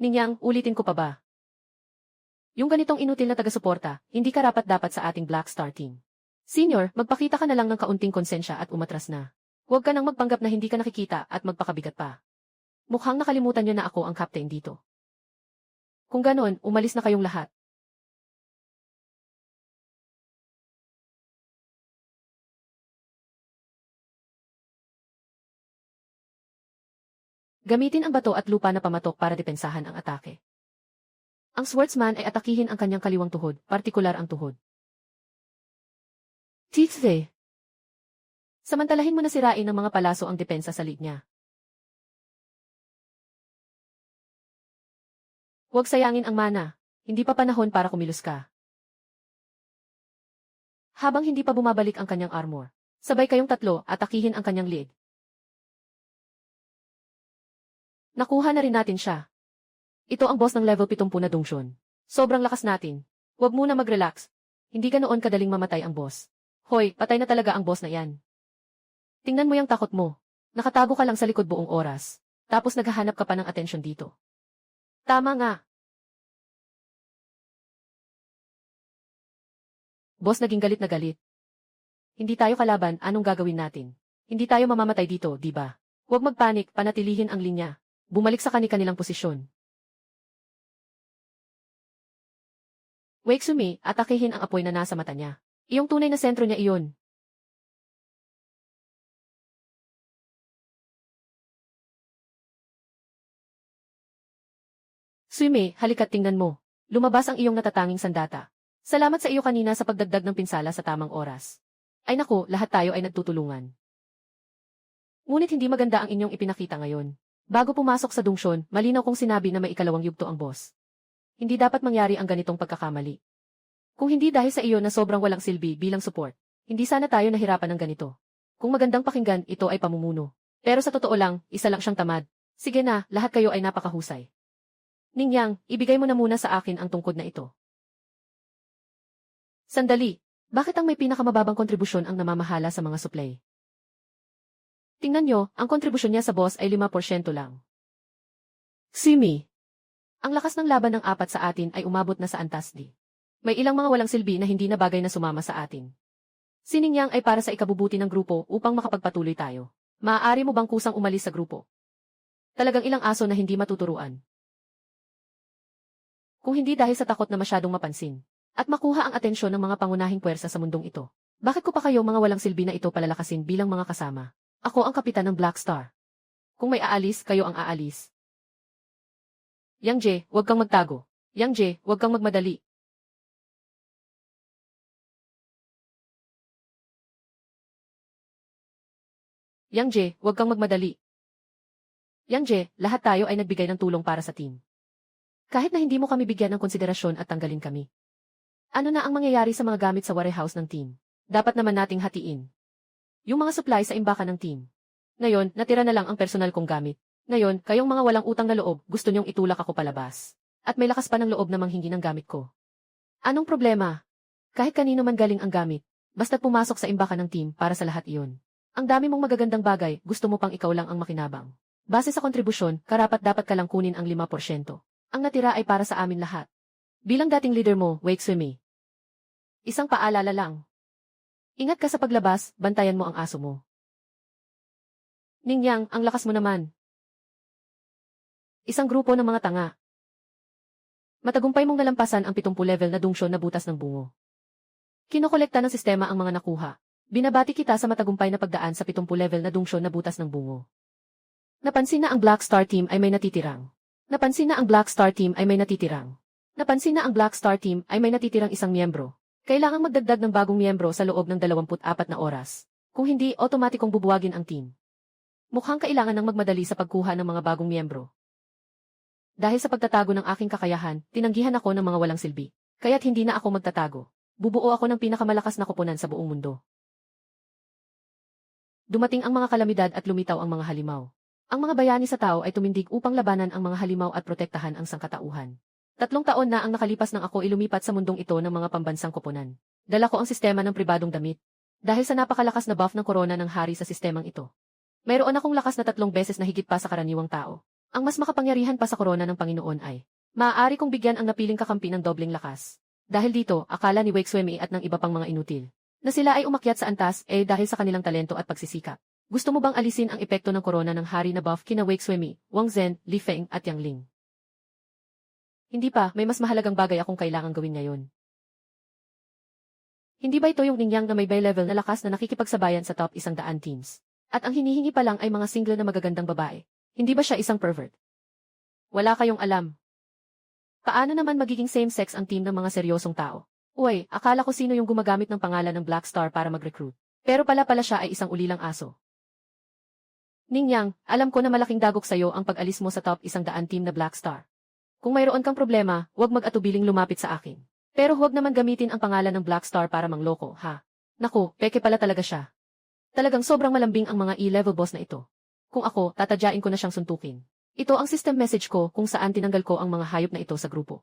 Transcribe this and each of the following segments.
Ninyang, ulitin ko pa ba? Yung ganitong inutil na taga-suporta, hindi karapat-dapat sa ating Black Star team. Senior, magpakita ka na lang ng kaunting konsensya at umatras na. Huwag ka nang magpanggap na hindi ka nakikita at magpakabigat pa. Mukhang nakalimutan niyo na ako ang captain dito. Kung ganon, umalis na kayong lahat. Gamitin ang bato at lupa na pamatok para depensahan ang atake. Ang swordsman ay atakihin ang kanyang kaliwang tuhod, partikular ang tuhod. Tithe. Samantalahin mo na sirain ng mga palaso ang depensa sa lead niya. Huwag sayangin ang mana. Hindi pa panahon para kumilos ka. Habang hindi pa bumabalik ang kanyang armor, sabay kayong tatlo atakihin ang kanyang lead. Nakuha na rin natin siya. Ito ang boss ng level 70 na Dongshon. Sobrang lakas natin. Huwag muna mag-relax. Hindi ganoon kadaling mamatay ang boss. Hoy, patay na talaga ang boss na yan. Tingnan mo yung takot mo. Nakatago ka lang sa likod buong oras. Tapos naghahanap ka pa ng atensyon dito. Tama nga. Boss naging galit na galit. Hindi tayo kalaban, anong gagawin natin? Hindi tayo mamamatay dito, di ba? Huwag magpanik, panatilihin ang linya. Bumalik sa kani-kanilang posisyon. Wakesumi, atakihin ang apoy na nasa mata niya. Iyong tunay na sentro niya iyon. Suime, halika't tingnan mo. Lumabas ang iyong natatanging sandata. Salamat sa iyo kanina sa pagdagdag ng pinsala sa tamang oras. Ay naku, lahat tayo ay nagtutulungan. Ngunit hindi maganda ang inyong ipinakita ngayon. Bago pumasok sa Dongshon, malinaw kong sinabi na may ikalawang yugto ang boss. Hindi dapat mangyari ang ganitong pagkakamali. Kung hindi dahil sa iyo na sobrang walang silbi bilang support, hindi sana tayo nahirapan ng ganito. Kung magandang pakinggan, ito ay pamumuno. Pero sa totoo lang, isa lang siyang tamad. Sige na, lahat kayo ay napakahusay. Ningyang, ibigay mo na muna sa akin ang tungkod na ito. Sandali, bakit ang may pinakamababang kontribusyon ang namamahala sa mga supply? Tingnan nyo, ang kontribusyon niya sa boss ay 5% lang. Simi. Ang lakas ng laban ng apat sa atin ay umabot na sa antasdi. May ilang mga walang silbi na hindi na bagay na sumama sa atin. Si Ningyang ay para sa ikabubuti ng grupo upang makapagpatuloy tayo. Maaari mo bang kusang umalis sa grupo? Talagang ilang aso na hindi matuturuan. Kung hindi dahil sa takot na masyadong mapansin, at makuha ang atensyon ng mga pangunahing puwersa sa mundong ito, bakit ko pa kayo mga walang silbi na ito palalakasin bilang mga kasama? Ako ang kapitan ng Black Star. Kung may aalis, kayo ang aalis. Yang Je, huwag kang magtago. Yang Je, huwag kang magmadali. Yang Je, huwag kang magmadali. Yang Je, lahat tayo ay nagbigay ng tulong para sa team. Kahit na hindi mo kami bigyan ng konsiderasyon at tanggalin kami. Ano na ang mangyayari sa mga gamit sa warehouse ng team? Dapat naman nating hatiin. Yung mga supply sa imbakan ng team. Ngayon, natira na lang ang personal kong gamit. Ngayon, kayong mga walang utang na loob, gusto niyong itulak ako palabas. At may lakas pa ng loob na manghingi ng gamit ko. Anong problema? Kahit kanino man galing ang gamit, basta't pumasok sa imbakan ng team para sa lahat iyon. Ang dami mong magagandang bagay, gusto mo pang ikaw lang ang makinabang. Base sa kontribusyon, karapat-dapat ka lang kunin ang 5%. Ang natira ay para sa amin lahat. Bilang dating leader mo, Wakesumi. Isang paalala lang. Ingat ka sa paglabas, bantayan mo ang aso mo. Ningyang, ang lakas mo naman. Isang grupo ng mga tanga. Matagumpay mong nalampasan ang 70 level na Dongshon na butas ng bungo. Kinokolekta ng sistema ang mga nakuha. Binabati kita sa matagumpay na pagdaan sa 70 level na Dongshon na butas ng bungo. Napansin na ang Black Star Team ay may natitirang. Napansin na ang Black Star Team ay may natitirang. Napansin na ang Black Star Team ay may natitirang isang miyembro. Kailangang magdagdag ng bagong miyembro sa loob ng 24 na oras. Kung hindi, otomatikong bubuwagin ang team. Mukhang kailangan ng magmadali sa pagkuha ng mga bagong miyembro. Dahil sa pagtatago ng aking kakayahan, tinanggihan ako ng mga walang silbi. Kaya't hindi na ako magtatago. Bubuo ako ng pinakamalakas na koponan sa buong mundo. Dumating ang mga kalamidad at lumitaw ang mga halimaw. Ang mga bayani sa tao ay tumindig upang labanan ang mga halimaw at protektahan ang sangkatauhan. 3 taon na ang nakalipas nang ako ilumipat sa mundong ito ng mga pambansang koponan. Dala ko ang sistema ng pribadong damit. Dahil sa napakalakas na buff ng korona ng hari sa sistemang ito. Mayroon akong lakas na 3 beses na higit pa sa karaniwang tao. Ang mas makapangyarihan pa sa korona ng Panginoon ay, maaari kong bigyan ang napiling kakampi ng dobleng lakas. Dahil dito, akala ni Wei Xuemi at ng iba pang mga inutil, na sila ay umakyat sa antas dahil sa kanilang talento at pagsisikap. Gusto mo bang alisin ang epekto ng korona ng hari na buff kina Wei Xuemi, Wang Zhen, Li Feng at Yang Ling? Hindi pa, may mas mahalagang bagay akong kailangang gawin ngayon. Hindi ba ito yung Ningyang na may bay level na lakas na nakikipagsabayan sa top 100 teams? At ang hinihingi pa lang ay mga single na magagandang babae. Hindi ba siya isang pervert? Wala kayong alam. Paano naman magiging same-sex ang team ng mga seryosong tao? Uy, akala ko sino yung gumagamit ng pangalan ng Black Star para mag-recruit. Pero pala siya ay isang ulilang aso. Ningyang, alam ko na malaking dagok sa'yo ang pag-alis mo sa top 100 team na Black Star. Kung mayroon kang problema, huwag mag-atubiling lumapit sa akin. Pero huwag naman gamitin ang pangalan ng Black Star para mangloko, ha? Naku, peke pala talaga siya. Talagang sobrang malambing ang mga E-level boss na ito. Kung ako, tatadyain ko na siyang suntukin. Ito ang system message ko kung saan tinanggal ko ang mga hayop na ito sa grupo.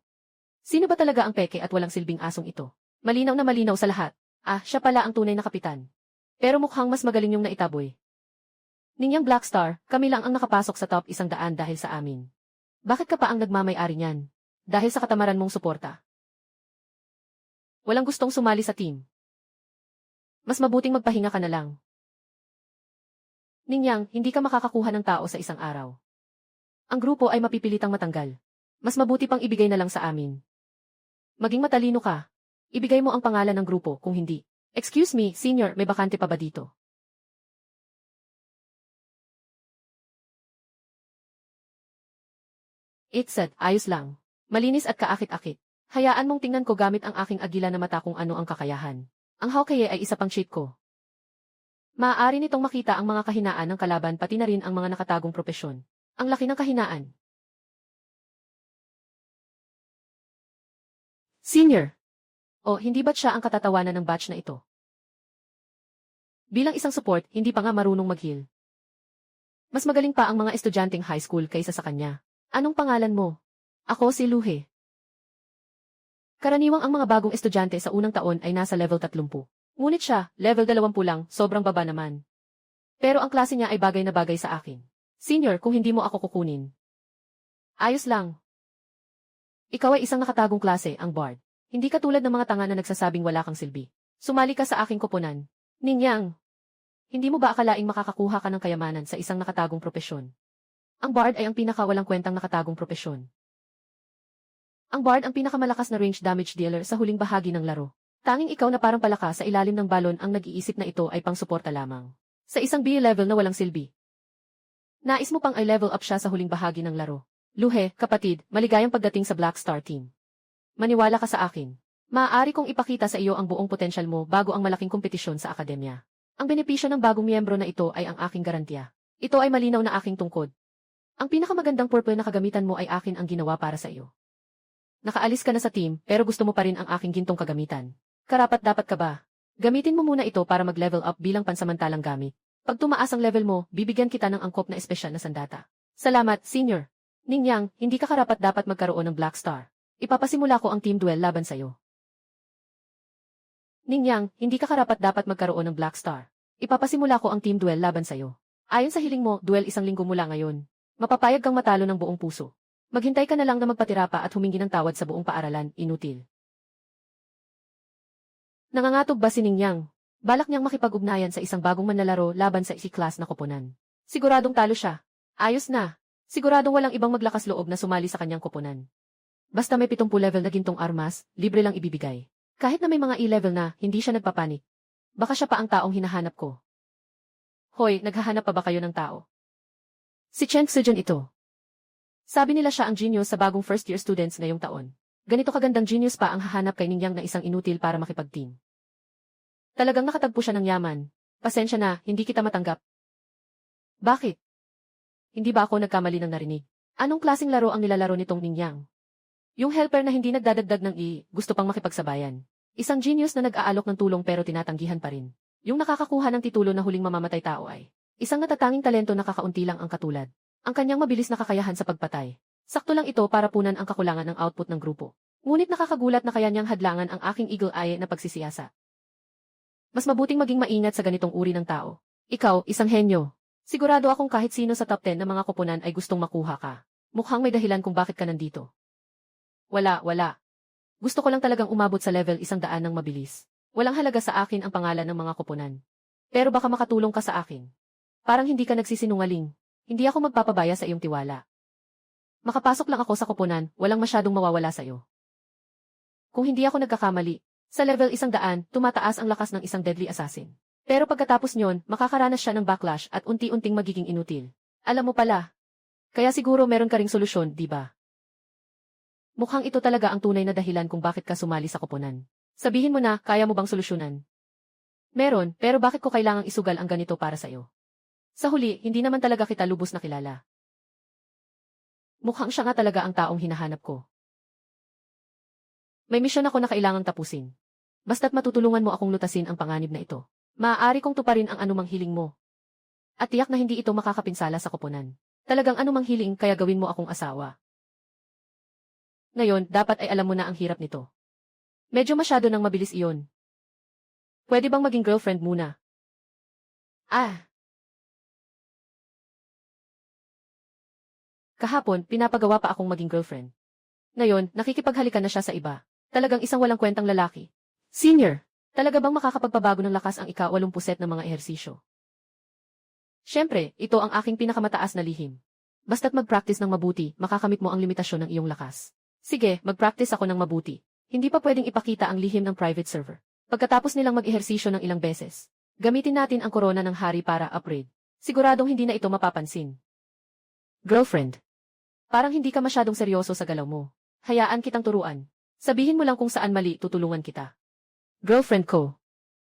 Sino ba talaga ang peke at walang silbing asong ito? Malinaw na malinaw sa lahat. Siya pala ang tunay na kapitan. Pero mukhang mas magaling yung naitaboy. Ningyang Black Star, kami lang ang nakapasok sa top 100 dahil sa amin. Bakit ka pa ang nagmamay-ari niyan? Dahil sa katamaran mong suporta. Walang gustong sumali sa team. Mas mabuting magpahinga ka na lang. Ningyang, hindi ka makakakuha ng tao sa isang araw. Ang grupo ay mapipilitang matanggal. Mas mabuti pang ibigay na lang sa amin. Maging matalino ka. Ibigay mo ang pangalan ng grupo kung hindi. Excuse me, senior, may bakante pa ba dito? It said, ayos lang. Malinis at kaakit-akit. Hayaan mong tingnan ko gamit ang aking agila na mata kung ano ang kakayahan. Ang Hawkeye ay isa pang cheat ko. Maaari nitong makita ang mga kahinaan ng kalaban pati na rin ang mga nakatagong propesyon. Ang laki ng kahinaan. Senior. O, hindi ba't siya ang katatawanan ng batch na ito? Bilang isang support, hindi pa nga marunong mag-heal. Mas magaling pa ang mga estudyanteng high school kaysa sa kanya. Anong pangalan mo? Ako si Luhe. Karaniwang ang mga bagong estudyante sa unang taon ay nasa level 30. Ngunit siya, level 20 lang, sobrang baba naman. Pero ang klase niya ay bagay na bagay sa akin. Senior, kung hindi mo ako kukunin. Ayos lang. Ikaw ay isang nakatagong klase, ang Bard. Hindi ka tulad ng mga tanga na nagsasabing wala kang silbi. Sumali ka sa aking koponan. Ningyang. Hindi mo ba akalaing makakakuha ka ng kayamanan sa isang nakatagong propesyon? Ang Bard ay ang pinakawalang kwentang nakatagong propesyon. Ang Bard ang pinakamalakas na range damage dealer sa huling bahagi ng laro. Tanging ikaw na parang palaka sa ilalim ng balon ang nag-iisip na ito ay pang-suporta lamang. Sa isang B level na walang silbi. Nais mo pang ay level up siya sa huling bahagi ng laro. Luhe, kapatid, maligayang pagdating sa Black Star Team. Maniwala ka sa akin. Maaari kong ipakita sa iyo ang buong potensyal mo bago ang malaking kompetisyon sa akademya. Ang benepisyo ng bagong miyembro na ito ay ang aking garantiya. Ito ay malinaw na aking tungkod. Ang pinakamagandang purple na kagamitan mo ay akin ang ginawa para sa iyo. Nakaalis ka na sa team, pero gusto mo pa rin ang aking gintong kagamitan. Karapat-dapat ka ba? Gamitin mo muna ito para mag-level up bilang pansamantalang gamit. Pag tumaas ang level mo, bibigyan kita ng angkop na espesyal na sandata. Salamat, senior. Ningyang, hindi ka karapat-dapat magkaroon ng Black Star. Ipapasimula ko ang team duel laban sa'yo. Ningyang, hindi ka karapat-dapat magkaroon ng Black Star. Ipapasimula ko ang team duel laban sa'yo. Ayon sa hiling mo, duel isang linggo mula ngayon. Mapapayag kang matalo ng buong puso. Maghintay ka na lang na magpatira pa at humingi ng tawad sa buong paaralan, inutil. Nangangatog ba si Ningyang? Balak niyang makipag-ugnayan sa isang bagong manlalaro laban sa isi-class na koponan. Siguradong talo siya. Ayos na. Siguradong walang ibang maglakas loob na sumali sa kanyang koponan. Basta may 70 level na gintong armas, libre lang ibibigay. Kahit na may mga E-level na, hindi siya nagpapanik. Baka siya pa ang taong hinahanap ko. Hoy, naghahanap pa ba kayo ng tao? Si Chen Xijun ito. Sabi nila siya ang genius sa bagong first-year students ngayong taon. Ganito kagandang genius pa ang hahanap kay Ningyang na isang inutil para makipag-team. Talagang nakatagpo siya ng yaman. Pasensya na, hindi kita matanggap. Bakit? Hindi ba ako nagkamali ng narinig? Anong klaseng laro ang nilalaro nitong Ningyang? Yung helper na hindi nagdadagdag ng gusto pang makipagsabayan. Isang genius na nag-aalok ng tulong pero tinatanggihan pa rin. Yung nakakakuha ng titulo na huling mamamatay tao ay isang natatanging talento na kakaunti lang ang katulad. Ang kanyang mabilis na kakayahan sa pagpatay. Sakto lang ito para punan ang kakulangan ng output ng grupo. Ngunit nakakagulat na kaya niyang hadlangan ang aking eagle eye na pagsisiyasa. Mas mabuting maging maingat sa ganitong uri ng tao. Ikaw, isang henyo. Sigurado akong kahit sino sa top 10 na mga koponan ay gustong makuha ka. Mukhang may dahilan kung bakit ka nandito. Wala. Gusto ko lang talagang umabot sa level 100 ng mabilis. Walang halaga sa akin ang pangalan ng mga koponan. Pero baka makatulong ka sa akin. Parang hindi ka nagsisinungaling. Hindi ako magpapabaya sa iyong tiwala. Makapasok lang ako sa koponan, walang masyadong mawawala sa'yo. Kung hindi ako nagkakamali, sa level 100, tumataas ang lakas ng isang deadly assassin. Pero pagkatapos nyon, makakaranas siya ng backlash at unti-unting magiging inutil. Alam mo pala. Kaya siguro meron ka ring solusyon, di ba? Mukhang ito talaga ang tunay na dahilan kung bakit ka sumali sa koponan. Sabihin mo na, kaya mo bang solusyonan? Meron, pero bakit ko kailangang isugal ang ganito para sa'yo? Sa huli, hindi naman talaga kita lubos na kilala. Mukhang siya nga talaga ang taong hinahanap ko. May misyon ako na kailangang tapusin. Basta't matutulungan mo akong lutasin ang panganib na ito. Maaari kong tuparin ang anumang hiling mo. At tiyak na hindi ito makakapinsala sa koponan. Talagang anumang hiling kaya gawin mo akong asawa. Ngayon, dapat ay alam mo na ang hirap nito. Medyo masyado nang mabilis iyon. Pwede bang maging girlfriend muna? Kahapon, pinapagawa pa akong maging girlfriend. Ngayon, nakikipaghalikan na siya sa iba. Talagang isang walang kwentang lalaki. Senior, talaga bang makakapagpabago ng lakas ang ika-80 set ng mga ehersisyo? Siyempre, ito ang aking pinakamataas na lihim. Basta't mag-practice ng mabuti, makakamit mo ang limitasyon ng iyong lakas. Sige, mag-practice ako ng mabuti. Hindi pa pwedeng ipakita ang lihim ng private server. Pagkatapos nilang mag-ehersisyo ng ilang beses, gamitin natin ang korona ng hari para upgrade. Siguradong hindi na ito mapapansin. Girlfriend, parang hindi ka masyadong seryoso sa galaw mo. Hayaan kitang turuan. Sabihin mo lang kung saan mali, tutulungan kita. Girlfriend ko.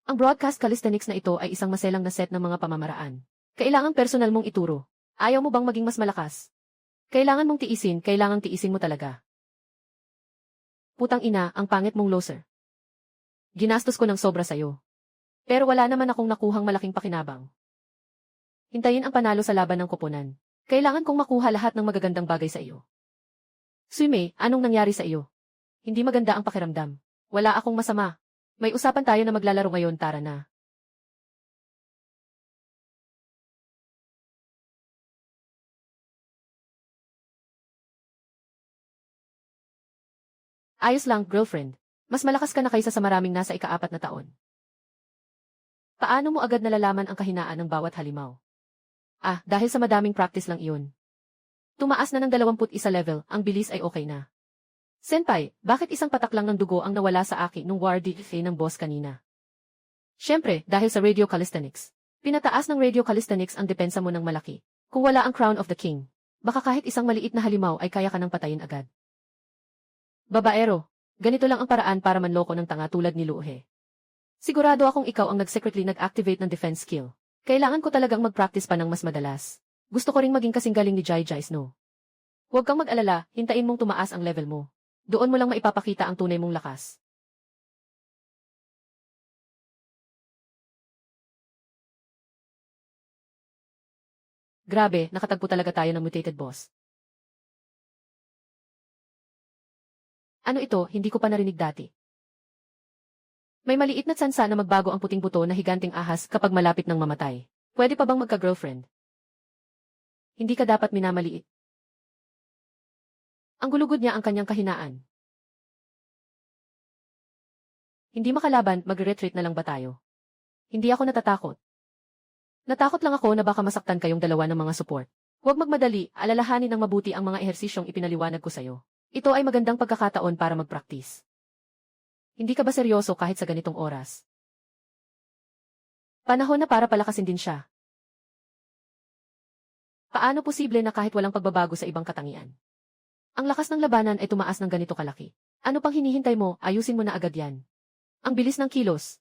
Ang broadcast calisthenics na ito ay isang maselang na set ng mga pamamaraan. Kailangang personal mong ituro. Ayaw mo bang maging mas malakas? Kailangan mong kailangang tiisin mo talaga. Putang ina, ang pangit mong loser. Ginastos ko ng sobra sa'yo. Pero wala naman akong nakuhang malaking pakinabang. Hintayin ang panalo sa laban ng koponan. Kailangan kong makuha lahat ng magagandang bagay sa iyo. Suimei, anong nangyari sa iyo? Hindi maganda ang pakiramdam. Wala akong masama. May usapan tayo na maglalaro ngayon, tara na. Ayos lang, girlfriend. Mas malakas ka na kaysa sa maraming nasa ika-4 na taon. Paano mo agad nalalaman ang kahinaan ng bawat halimaw? Dahil sa madaming practice lang iyon. Tumaas na ng 21 level, ang bilis ay okay na. Senpai, bakit isang patak lang ng dugo ang nawala sa akin nung war DFA ng boss kanina? Siyempre, dahil sa radio calisthenics. Pinataas ng radio calisthenics ang depensa mo ng malaki. Kung wala ang crown of the king, baka kahit isang maliit na halimaw ay kaya ka nang patayin agad. Babaero, ganito lang ang paraan para manloko ng tanga tulad ni Luhe. Sigurado akong ikaw ang nag-secretly nag-activate ng defense skill. Kailangan ko talagang mag-practice pa ng mas madalas. Gusto ko ring maging kasing galing ni Jai Jai Snow. Huwag kang mag-alala, hintayin mong tumaas ang level mo. Doon mo lang maipapakita ang tunay mong lakas. Grabe, nakatagpo talaga tayo ng mutated boss. Ano ito, hindi ko pa narinig dati. May maliit na tsansa na magbago ang puting buto na higanting ahas kapag malapit ng mamatay. Pwede pa bang magka-girlfriend? Hindi ka dapat minamaliit. Ang gulugod niya ang kanyang kahinaan. Hindi makalaban, mag-retreat na lang ba tayo? Hindi ako natatakot. Natakot lang ako na baka masaktan kayong dalawa ng mga support. Huwag magmadali, alalahanin ng mabuti ang mga ehersisyong ipinaliwanag ko sa'yo. Ito ay magandang pagkakataon para mag-practice. Hindi ka ba seryoso kahit sa ganitong oras? Panahon na para palakasin din siya. Paano posible na kahit walang pagbabago sa ibang katangian? Ang lakas ng labanan ay tumaas ng ganito kalaki. Ano pang hinihintay mo, ayusin mo na agad yan. Ang bilis ng kilos.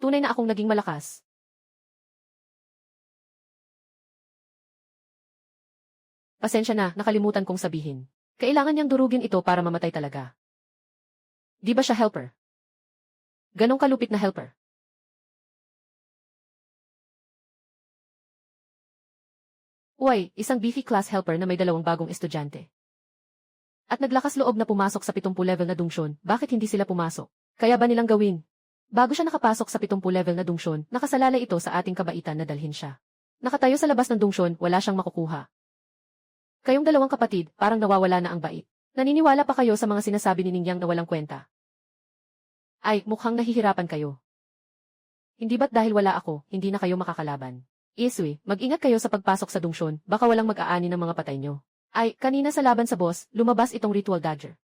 Tunay na akong naging malakas. Pasensya na, nakalimutan kong sabihin. Kailangan niyang durugin ito para mamatay talaga. Di ba siya helper? Ganong kalupit na helper. Uy, isang beefy class helper na may 2 bagong estudyante. At naglakas loob na pumasok sa 70 level na dungsyon, bakit hindi sila pumasok? Kaya ba nilang gawin? Bago siya nakapasok sa 70 level na dungsyon, nakasalalay ito sa ating kabaitan na dalhin siya. Nakatayo sa labas ng dungsyon, wala siyang makukuha. Kayong dalawang kapatid, parang nawawala na ang bait. Naniniwala pa kayo sa mga sinasabi ni Ningyang na walang kwenta? Ay, mukhang nahihirapan kayo. Hindi ba't dahil wala ako, hindi na kayo makakalaban? Isui, mag-ingat kayo sa pagpasok sa dungsyon, baka walang mag-aani ng mga patay nyo. Ay, kanina sa laban sa boss, lumabas itong ritual dagger.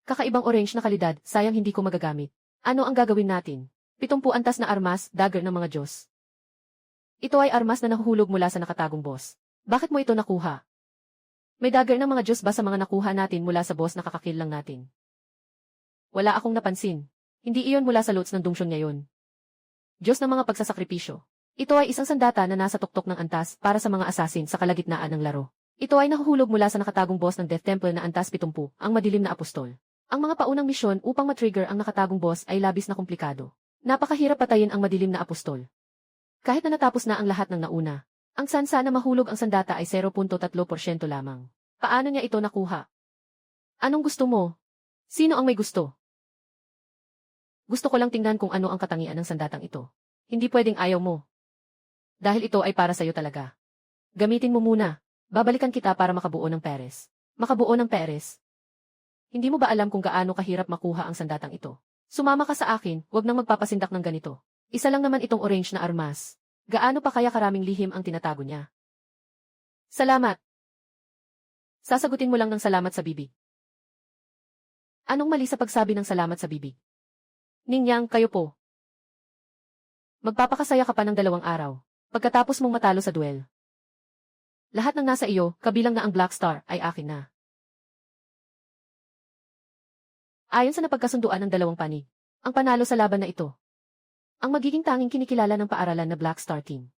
Kakaibang orange na kalidad, sayang hindi ko magagamit. Ano ang gagawin natin? 70 antas na armas, dagger ng mga Diyos. Ito ay armas na nahuhulog mula sa nakatagong boss. Bakit mo ito nakuha? May dagger ng mga Diyos ba sa mga nakuha natin mula sa boss na kakakil lang natin? Wala akong napansin. Hindi iyon mula sa loot ng dungsyon ngayon. Diyos ng mga pagsasakripisyo. Ito ay isang sandata na nasa tuktok ng antas para sa mga assassin sa kalagitnaan ng laro. Ito ay nahuhulog mula sa nakatagong boss ng Death Temple na antas 70, ang madilim na apostol. Ang mga paunang misyon upang matrigger ang nakatagong boss ay labis na komplikado. Napakahirap patayin ang madilim na apostol. Kahit na natapos na ang lahat ng nauna, ang sansa na mahulog ang sandata ay 0.3% lamang. Paano niya ito nakuha? Anong gusto mo? Sino ang may gusto? Gusto ko lang tingnan kung ano ang katangian ng sandatang ito. Hindi pwedeng ayaw mo. Dahil ito ay para sa'yo talaga. Gamitin mo muna. Babalikan kita para makabuo ng Peres. Makabuo ng Peres. Hindi mo ba alam kung gaano kahirap makuha ang sandatang ito? Sumama ka sa akin, wag nang magpapasindak ng ganito. Isa lang naman itong orange na armas. Gaano pa kaya karaming lihim ang tinatago niya? Salamat. Sasagutin mo lang ng salamat sa bibig. Anong mali sa pagsabi ng salamat sa bibig? Ningyang, kayo po. Magpapakasaya ka pa ng 2 araw. Pagkatapos mong matalo sa duel. Lahat ng nasa iyo, kabilang na ang Black Star, ay akin na. Ayon sa napagkasunduan ng 2 panig, ang panalo sa laban na ito, ang magiging tanging kinikilala ng paaralan na Black Star Team.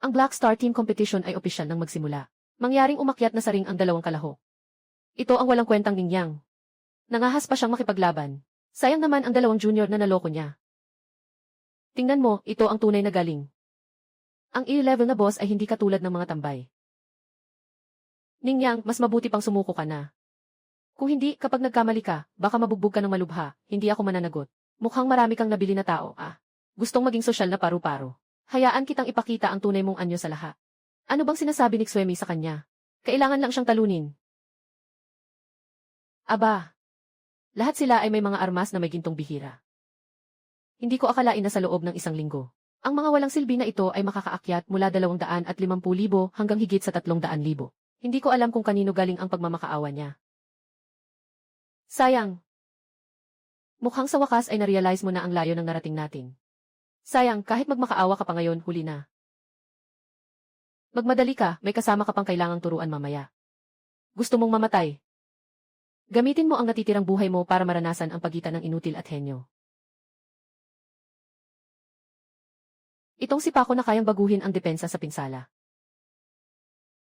Ang Black Star Team competition ay opisyal nang magsimula. Mangyaring umakyat na sa ring ang 2 kalahok. Ito ang walang kwentang Ningyang. Nangahas pa siyang makipaglaban. Sayang naman ang 2 junior na naloko niya. Tingnan mo, ito ang tunay na galing. Ang E-level na boss ay hindi katulad ng mga tambay. Ningyang, mas mabuti pang sumuko ka na. Kung hindi, kapag nagkamali ka, baka mabugbog ka ng malubha, hindi ako mananagot. Mukhang marami kang nabili na tao, Gustong maging sosyal na paru-paro. Hayaan kitang ipakita ang tunay mong anyo sa lahat. Ano bang sinasabi ni Xuemi sa kanya? Kailangan lang siyang talunin. Aba. Lahat sila ay may mga armas na may gintong bihira. Hindi ko akalain na sa loob ng 1 linggo. Ang mga walang silbi na ito ay makakaakyat mula 250,000 hanggang higit sa 300,000. Hindi ko alam kung kanino galing ang pagmamakaawa niya. Sayang. Mukhang sa wakas ay narealize mo na ang layo ng narating natin. Sayang, kahit magmakaawa ka pa ngayon, huli na. Magmadali ka, may kasama ka pang kailangang turuan mamaya. Gusto mong mamatay? Gamitin mo ang natitirang buhay mo para maranasan ang pagitan ng inutil at henyo. Itong si Paco na kayang baguhin ang depensa sa pinsala.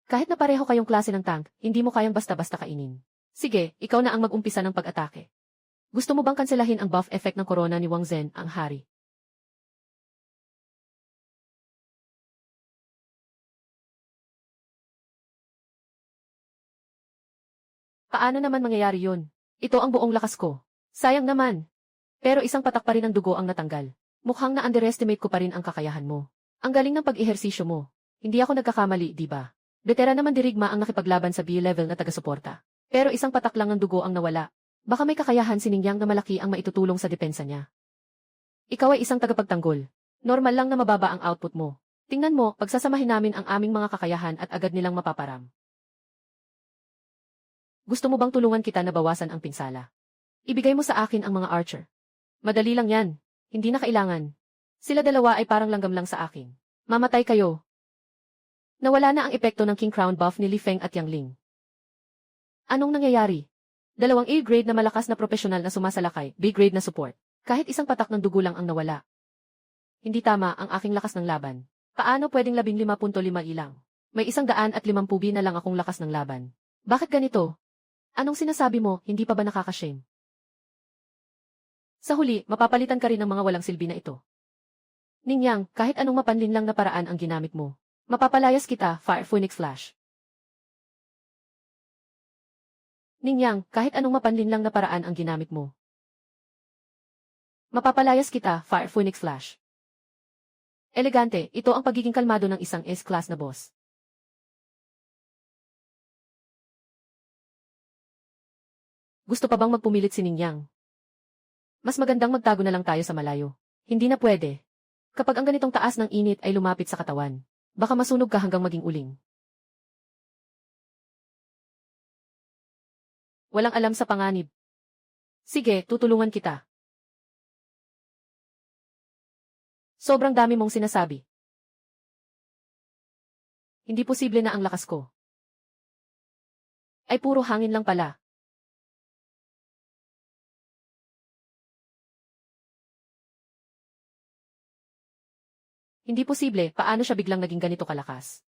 Kahit na pareho kayong klase ng tank, hindi mo kayang basta-basta kainin. Sige, ikaw na ang mag-umpisa ng pag-atake. Gusto mo bang kanselahin ang buff effect ng corona ni Wang Zhen, ang hari? Paano naman mangyayari yun? Ito ang buong lakas ko. Sayang naman. Pero isang patak pa rin ang dugo ang natanggal. Mukhang na-underestimate ko pa rin ang kakayahan mo. Ang galing ng pag-ehersisyo mo. Hindi ako nagkakamali, di ba? Veteran naman dirigma ang nakipaglaban sa B-level na taga-suporta. Pero isang patak lang ng dugo ang nawala. Baka may kakayahan si Ningyang na malaki ang maitutulong sa depensa niya. Ikaw ay isang tagapagtanggol. Normal lang na mababa ang output mo. Tingnan mo, pagsasamahin namin ang aming mga kakayahan at agad nilang mapaparam. Gusto mo bang tulungan kita na bawasan ang pinsala? Ibigay mo sa akin ang mga archer. Madali lang yan. Hindi na kailangan. Sila dalawa ay parang langgam lang sa akin. Mamatay kayo. Nawala na ang epekto ng King Crown buff ni Li Feng at Yang Ling. Anong nangyayari? 2 A-grade na malakas na profesional na sumasalakay, B-grade na support. Kahit isang patak ng dugo lang ang nawala. Hindi tama ang aking lakas ng laban. Paano pwedeng 15.5 ilang? May 150 B na lang akong lakas ng laban. Bakit ganito? Anong sinasabi mo, hindi pa ba nakakashame? Sa huli, mapapalitan ka rin ng mga walang silbi na ito. Ningyang, kahit anong mapanlinlang na paraan ang ginamit mo. Mapapalayas kita, Fire Phoenix Flash. Ningyang, kahit anong mapanlinlang na paraan ang ginamit mo. Mapapalayas kita, Fire Phoenix Flash. Elegante, ito ang pagiging kalmado ng isang S-class na boss. Gusto pa bang magpumilit si Ningyang? Mas magandang magtago na lang tayo sa malayo. Hindi na pwede. Kapag ang ganitong taas ng init ay lumapit sa katawan, baka masunog ka hanggang maging uling. Walang alam sa panganib. Sige, tutulungan kita. Sobrang dami mong sinasabi. Hindi posible na ang lakas ko ay puro hangin lang pala. Hindi posible, paano siya biglang naging ganito kalakas?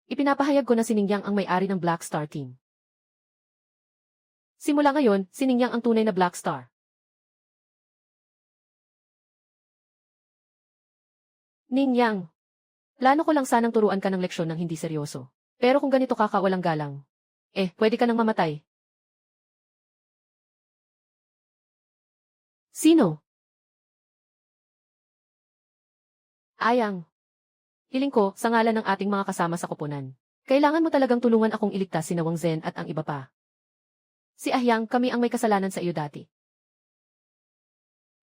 Ipinapahayag ko na si Ningyang ang may-ari ng Black Star Team. Simula ngayon, si Ningyang ang tunay na Black Star. Ningyang, plano ko lang sanang turuan ka ng leksyon ng hindi seryoso. Pero kung ganito ka kawalang galang, pwede ka nang mamatay. Sino? Ayang. Hiling ko, sa ngalan ng ating mga kasama sa koponan. Kailangan mo talagang tulungan akong iligtas si Wang Zhen at ang iba pa. Si Ahyang, kami ang may kasalanan sa iyo dati.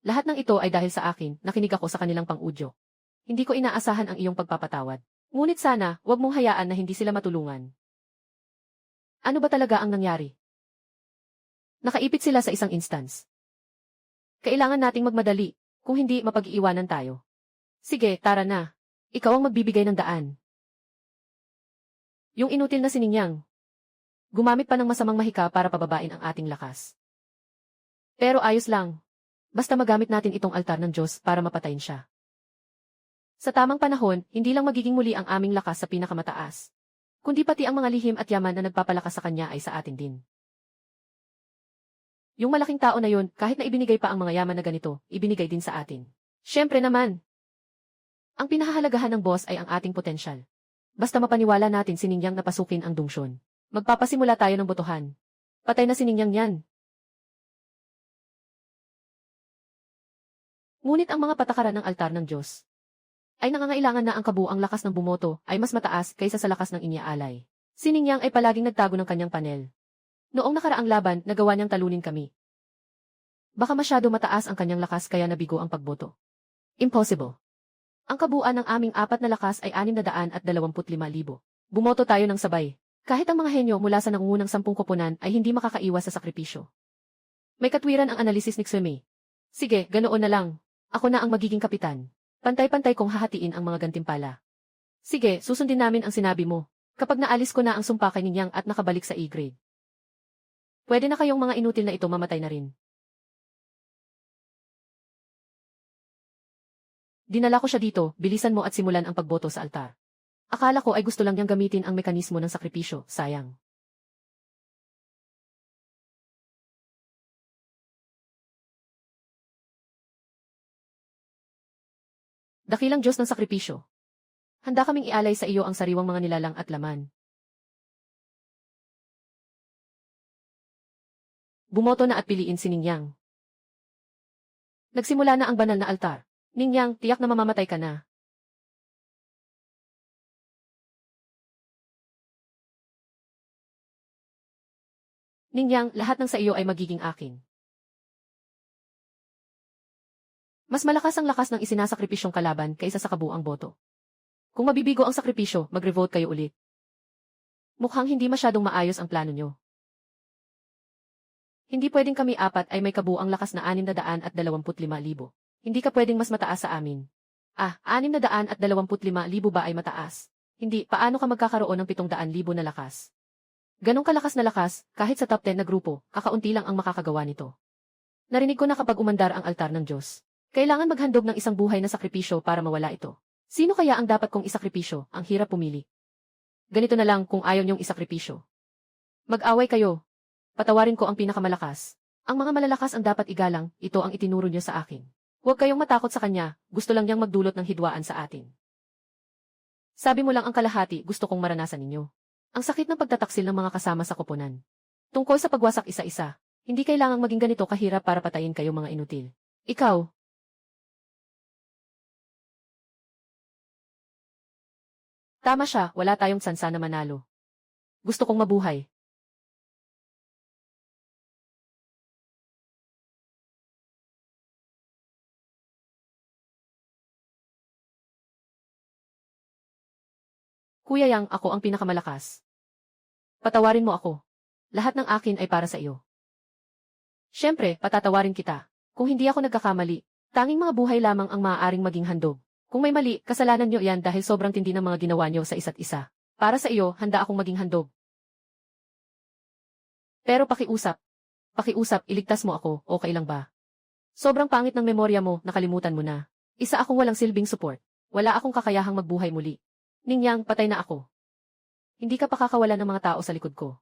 Lahat ng ito ay dahil sa akin, nakinig ako sa kanilang pang-udyo. Hindi ko inaasahan ang iyong pagpapatawad. Ngunit sana, huwag mong hayaan na hindi sila matulungan. Ano ba talaga ang nangyari? Nakaipit sila sa isang instance. Kailangan nating magmadali, kung hindi mapag-iiwanan tayo. Sige, tara na. Ikaw ang magbibigay ng daan. Yung inutil na si Ningyang. Gumamit pa ng masamang mahika para pababain ang ating lakas. Pero ayos lang. Basta magamit natin itong altar ng Diyos para mapatayin siya. Sa tamang panahon, hindi lang magiging muli ang aming lakas sa pinakamataas, kundi pati ang mga lihim at yaman na nagpapalakas sa kanya ay sa atin din. Yung malaking tao na yun, kahit na ibinigay pa ang mga yaman na ganito, ibinigay din sa atin. Siyempre naman. Ang pinahahalagahan ng boss ay ang ating potensyal. Basta mapaniwala natin si Ningyang na pasukin ang dungsyon. Magpapasimula tayo ng botohan. Patay na si Ningyang yan. Ngunit ang mga patakaran ng altar ng Diyos ay nangangailangan na ang kabuang lakas ng bumoto ay mas mataas kaysa sa lakas ng inyaalay. Si Ningyang ay palaging nagtago ng kanyang panel. Noong nakaraang laban, nagawa niyang talunin kami. Baka masyado mataas ang kanyang lakas kaya nabigo ang pagboto. Impossible. Ang kabuuan ng aming apat na lakas ay 625,000. Bumoto tayo ng sabay. Kahit ang mga henyo mula sa nangungunang 10 koponan ay hindi makakaiwas sa sakripisyo. May katwiran ang analisis ni Xue. Sige, ganoon na lang. Ako na ang magiging kapitan. Pantay-pantay kong hahatiin ang mga gantimpala. Sige, susundin namin ang sinabi mo. Kapag naalis ko na ang sumpa kay Ningyang at nakabalik sa E-grade. Pwede na kayong mga inutil na ito mamatay na rin. Dinala ko siya dito, bilisan mo at simulan ang pagboto sa altar. Akala ko ay gusto lang niyang gamitin ang mekanismo ng sakripisyo, sayang. Dakilang Diyos ng sakripisyo. Handa kaming ialay sa iyo ang sariwang mga nilalang at laman. Bumoto na at piliin si Ningyang. Nagsimula na ang banal na altar. Ningyang, tiyak na mamamatay ka na. Ningyang, lahat ng sa iyo ay magiging akin. Mas malakas ang lakas ng isinasakripisyong kalaban kaysa sa kabuang boto. Kung mabibigo ang sakripisyo, mag-revolt kayo ulit. Mukhang hindi masyadong maayos ang plano nyo. Hindi pwedeng kami apat ay may kabuang lakas na 625,000. Hindi ka pwedeng mas mataas sa amin. 625,000 ba ay mataas? Hindi, paano ka magkakaroon ng 700,000 na lakas? Ganong kalakas na lakas, kahit sa top 10 na grupo, kakaunti lang ang makakagawa nito. Narinig ko na kapag umandar ang altar ng Diyos, kailangan maghandog ng isang buhay na sakripisyo para mawala ito. Sino kaya ang dapat kong isakripisyo? Ang hirap pumili. Ganito na lang kung ayaw niyong isakripisyo. Mag-away kayo. Patawarin ko ang pinakamalakas. Ang mga malalakas ang dapat igalang, ito ang itinuro niyo sa akin. Huwag kayong matakot sa kanya, gusto lang niyang magdulot ng hidwaan sa atin. Sabi mo lang ang kalahati, gusto kong maranasan ninyo. Ang sakit ng pagtataksil ng mga kasama sa koponan. Tungkol sa pagwasak isa-isa, hindi kailangang maging ganito kahirap para patayin kayo mga inutil. Ikaw, tama siya, wala tayong tsansa na manalo. Gusto kong mabuhay. Kuya Yang, ako ang pinakamalakas. Patawarin mo ako. Lahat ng akin ay para sa iyo. Siyempre, patatawarin kita. Kung hindi ako nagkakamali, tanging mga buhay lamang ang maaaring maging handog. Kung may mali, kasalanan nyo yan dahil sobrang tindi ng mga ginawa nyo sa isa't isa. Para sa iyo, handa akong maging handog. Pero pakiusap. Pakiusap, iligtas mo ako, okay lang ba? Sobrang pangit ng memorya mo, nakalimutan mo na. Isa akong walang silbing support. Wala akong kakayahang magbuhay muli. Ningyang, patay na ako. Hindi ka pakakawalan ng mga tao sa likod ko.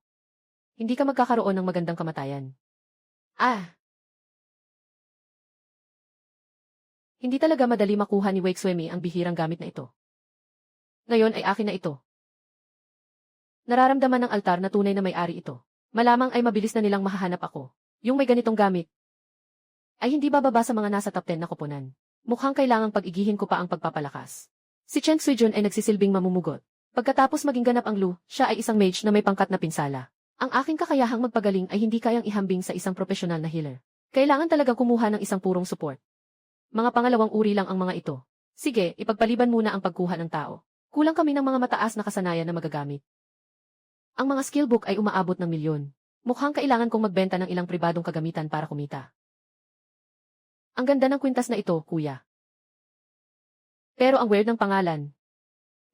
Hindi ka magkakaroon ng magandang kamatayan. Hindi talaga madali makuha ni Wake Swemi ang bihirang gamit na ito. Ngayon ay akin na ito. Nararamdaman ng altar na tunay na may-ari ito. Malamang ay mabilis na nilang mahahanap ako. Yung may ganitong gamit ay hindi bababa sa mga nasa top 10 na koponan. Mukhang kailangang pag-igihin ko pa ang pagpapalakas. Si Chen Suijun ay nagsisilbing mamumugot. Pagkatapos maging ganap ang Lu, siya ay isang mage na may pangkat na pinsala. Ang aking kakayahang magpagaling ay hindi kayang ihambing sa isang profesional na healer. Kailangan talagang kumuha ng isang purong support. Mga pangalawang uri lang ang mga ito. Sige, ipagpaliban muna ang pagkuha ng tao. Kulang kami ng mga mataas na kasanayan na magagamit. Ang mga skillbook ay umaabot ng milyon. Mukhang kailangan kong magbenta ng ilang pribadong kagamitan para kumita. Ang ganda ng kwintas na ito, kuya. Pero ang weird ng pangalan.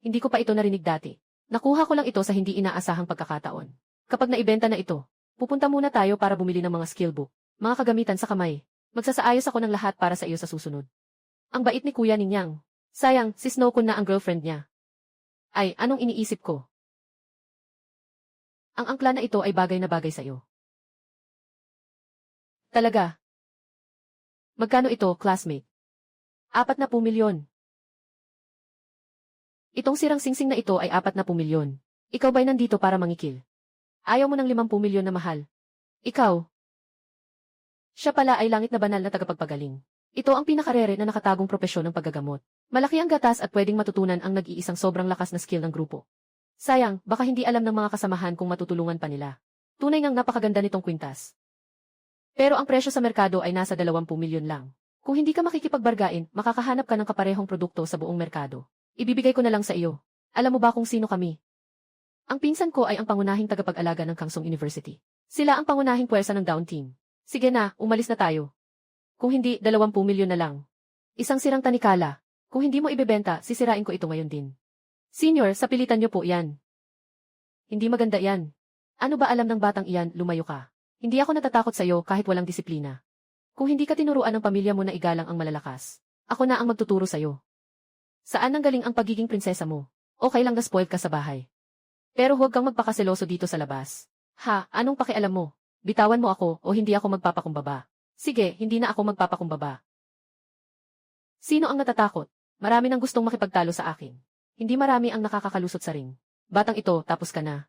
Hindi ko pa ito narinig dati. Nakuha ko lang ito sa hindi inaasahang pagkakataon. Kapag naibenta na ito, pupunta muna tayo para bumili ng mga skillbook, mga kagamitan sa kamay. Magsasaayos ako ng lahat para sa iyo sa susunod. Ang bait ni Kuya Ningyang. Sayang, si Snowcone na ang girlfriend niya. Ay, anong iniisip ko? Ang angkla na ito ay bagay na bagay sa iyo. Talaga? Magkano ito, classmate? 40 milyon. Itong sirang singsing na ito ay 40 milyon. Ikaw ba'y nandito para mangikil? Ayaw mo ng 50 milyon na mahal. Ikaw. Siya pala ay langit na banal na tagapagpagaling. Ito ang pinakarere na nakatagong propesyon ng paggagamot. Malaki ang gatas at pwedeng matutunan ang nag-iisang sobrang lakas na skill ng grupo. Sayang, baka hindi alam ng mga kasamahan kung matutulungan pa nila. Tunay ngang napakaganda nitong kwintas. Pero ang presyo sa merkado ay nasa 20 milyon lang. Kung hindi ka makikipagbargain, makakahanap ka ng kaparehong produkto sa buong merkado. Ibibigay ko na lang sa iyo. Alam mo ba kung sino kami? Ang pinsan ko ay ang pangunahing tagapag-alaga ng Kangsong University. Sila ang pangunahing puwersa ng Down Team. Sige na, umalis na tayo. Kung hindi, 20 milyon na lang. Isang sirang tanikala. Kung hindi mo ibebenta, sisirain ko ito ngayon din. Senior, sa pilitan niyo po yan. Hindi maganda yan. Ano ba alam ng batang iyan, lumayo ka. Hindi ako natatakot sa iyo kahit walang disiplina. Kung hindi ka tinuruan ng pamilya mo na igalang ang malalakas, ako na ang magtuturo sa iyo. Saan nanggaling ang pagiging prinsesa mo? Okay lang na spoiled ka sa bahay. Pero huwag kang magpakaseloso dito sa labas. Ha, anong pakialam mo? Bitawan mo ako o hindi ako magpapakumbaba. Sige, hindi na ako magpapakumbaba. Sino ang natatakot? Marami nang gustong makipagtalo sa akin. Hindi marami ang nakakakalusot sa ring. Batang ito, tapos ka na.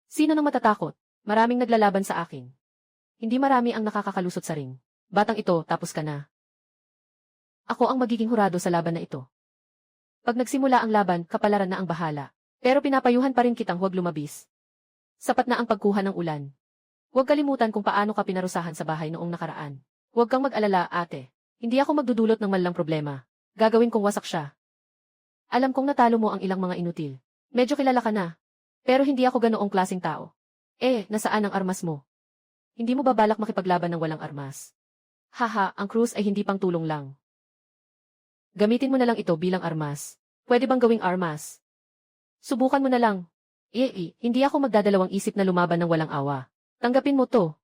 Sino nang matatakot? Maraming naglalaban sa akin. Hindi marami ang nakakakalusot sa ring. Batang ito, tapos ka na. Ako ang magiging hurado sa laban na ito. Pag nagsimula ang laban, kapalaran na ang bahala. Pero pinapayuhan pa rin kitang huwag lumabis. Sapat na ang pagkuha ng ulan. Huwag kalimutan kung paano ka pinarusahan sa bahay noong nakaraan. Huwag kang mag-alala, ate. Hindi ako magdudulot ng malang problema. Gagawin kong wasak siya. Alam kong natalo mo ang ilang mga inutil. Medyo kilala ka na. Pero hindi ako ganoong klaseng tao. Nasaan ang armas mo? Hindi mo ba balak makipaglaban ng walang armas? Haha, ang krus ay hindi pang tulong lang. Gamitin mo na lang ito bilang armas. Pwede bang gawing armas? Subukan mo na lang. Hindi ako magdadalawang isip na lumaban ng walang awa. Tanggapin mo to.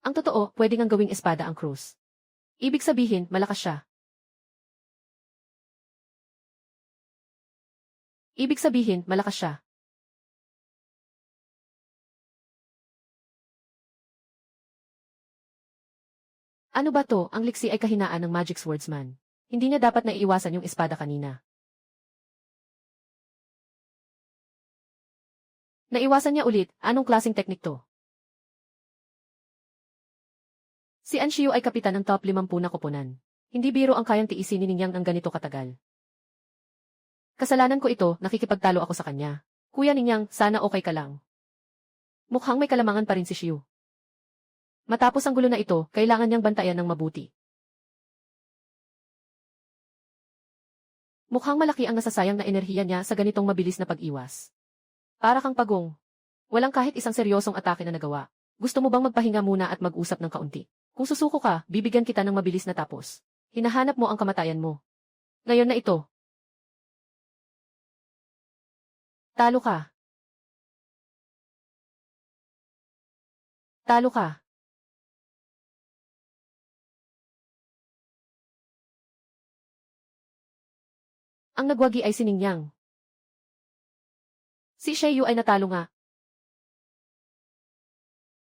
Ang totoo, pwede ngang gawing espada ang krus. Ibig sabihin, malakas siya. Ibig sabihin, malakas siya. Ano ba to? Ang liksi ay kahinaan ng Magic Swordsman. Hindi niya dapat naiiwasan yung espada kanina. Naiwasan niya ulit, anong klaseng teknik to? Si Anshiyu ay kapitan ng top 50 na koponan. Hindi biro ang kayang tiisin ni Ningyang ng ganito katagal. Kasalanan ko ito, nakikipagtalo ako sa kanya. Kuya Ningyang, sana okay ka lang. Mukhang may kalamangan pa rin si Shiyu. Matapos ang gulo na ito, kailangan niyang bantayan ng mabuti. Mukhang malaki ang nasasayang na enerhiya niya sa ganitong mabilis na pag-iwas. Para kang pagong. Walang kahit isang seryosong atake na nagawa. Gusto mo bang magpahinga muna at mag-usap ng kaunti? Kung susuko ka, bibigyan kita ng mabilis na tapos. Hinahanap mo ang kamatayan mo. Ngayon na ito. Talo ka. Talo ka. Ang nagwagi ay si Ningyang. Si Xiaoyu ay natalo nga.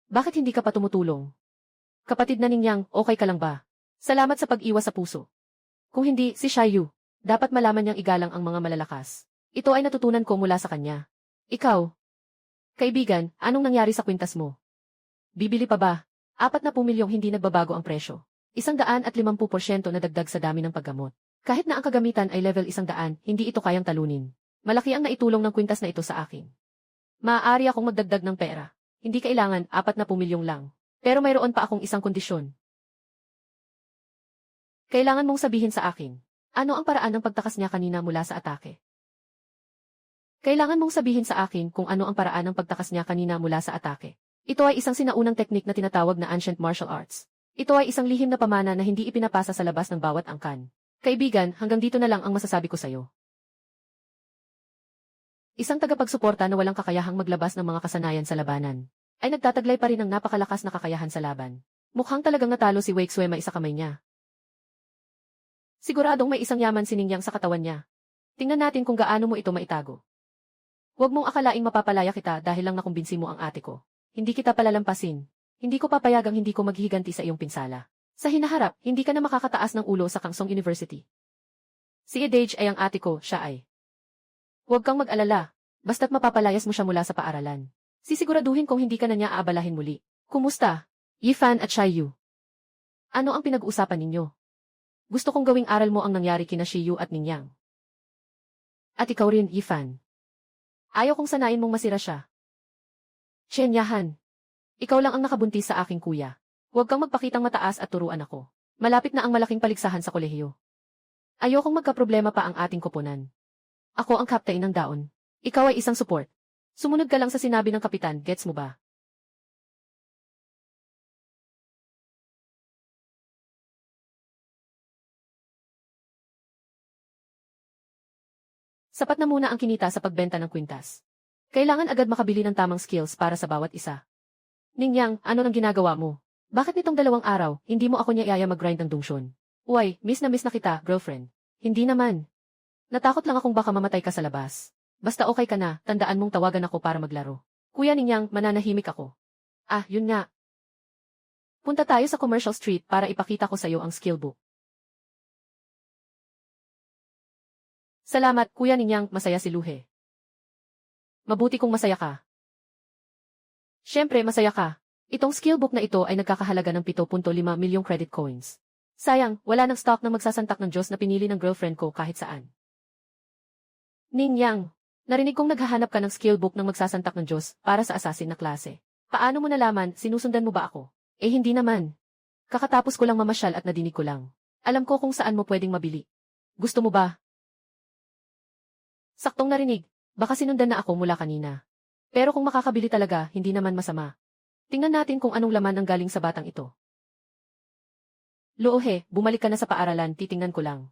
Bakit hindi ka pa tumutulong? Kapatid na Ningyang, okay ka lang ba? Salamat sa pag-iwas sa puso. Kung hindi, si Xiaoyu, dapat malaman niyang igalang ang mga malalakas. Ito ay natutunan ko mula sa kanya. Ikaw, kaibigan, anong nangyari sa kwintas mo? Bibili pa ba? 40 milyong hindi nagbabago ang presyo. 150% na dagdag sa dami ng paggamot. Kahit na ang kagamitan ay level 100, hindi ito kayang talunin. Malaki ang naitulong ng kwintas na ito sa akin. Maaari akong magdagdag ng pera. Hindi kailangan 40 milyong lang. Pero mayroon pa akong isang kondisyon. Kailangan mong sabihin sa akin, ano ang paraan ng pagtakas niya kanina mula sa atake? Kailangan mong sabihin sa akin kung ano ang paraan ng pagtakas niya kanina mula sa atake. Ito ay isang sinaunang teknik na tinatawag na ancient martial arts. Ito ay isang lihim na pamana na hindi ipinapasa sa labas ng bawat angkan. Kaibigan, hanggang dito na lang ang masasabi ko sa'yo. Isang tagapagsuporta na walang kakayahang maglabas ng mga kasanayan sa labanan, ay nagtataglay pa rin ng napakalakas na kakayahan sa laban. Mukhang talagang natalo si Wake Suema sa kamay niya. Siguradong may isang yaman si Ningyang sa katawan niya. Tingnan natin kung gaano mo ito maitago. Huwag mong akalaing mapapalaya kita dahil lang nakumbinsi mo ang ate ko. Hindi kita palalampasin. Hindi ko papayagang hindi ko maghihiganti sa iyong pinsala. Sa hinaharap, hindi ka na makakataas ng ulo sa Kangsong University. Si Edage ay ang ate ko, siya ay. Huwag kang mag-alala, basta't mapapalayas mo siya mula sa paaralan. Sisiguraduhin kong hindi ka na niya aabalahin muli. Kumusta? Yifan at Xiaoyu. Ano ang pinag-uusapan ninyo? Gusto kong gawing aral mo ang nangyari kina Xiaoyu at Ningyang. At ikaw rin, Yifan. Ayaw kong sanain mong masira siya. Chen Yahan. Ikaw lang ang nakabuntis sa aking kuya. Huwag kang magpakitang mataas at turuan ako. Malapit na ang malaking paligsahan sa kolehiyo. Ayokong magkaproblema pa ang ating koponan. Ako ang kaptain ng daon. Ikaw ay isang support. Sumunod ka lang sa sinabi ng kapitan, gets mo ba? Sapat na muna ang kinita sa pagbenta ng kwintas. Kailangan agad makabili ng tamang skills para sa bawat isa. Ningyang, ano nang ginagawa mo? Bakit nitong 2 araw, hindi mo ako niya iaya mag-grind ng dungsyon? Uy, miss na kita, girlfriend. Hindi naman. Natakot lang akong baka mamatay ka sa labas. Basta okay ka na, tandaan mong tawagan ako para maglaro. Kuya Ningyang, mananahimik ako. Ah, yun nga. Punta tayo sa Commercial Street para ipakita ko sa iyo ang skill book. Salamat, Kuya Ningyang, masaya si Luhe. Mabuti kung masaya ka. Siyempre, masaya ka. Itong skill book na ito ay nagkakahalaga ng 7.5 milyong credit coins. Sayang, wala nang stock na magsasantak ng Diyos na pinili ng girlfriend ko kahit saan. Ningyang, narinig kong naghahanap ka ng skill book ng magsasantak ng Diyos para sa assassin na klase. Paano mo nalaman, sinusundan mo ba ako? Eh hindi naman. Kakatapos ko lang mamasyal at nadinig ko lang. Alam ko kung saan mo pwedeng mabili. Gusto mo ba? Saktong narinig, baka sinundan na ako mula kanina. Pero kung makakabili talaga, hindi naman masama. Tingnan natin kung anong laman ang galing sa batang ito. Luohe, bumalik ka na sa paaralan, titingnan ko lang.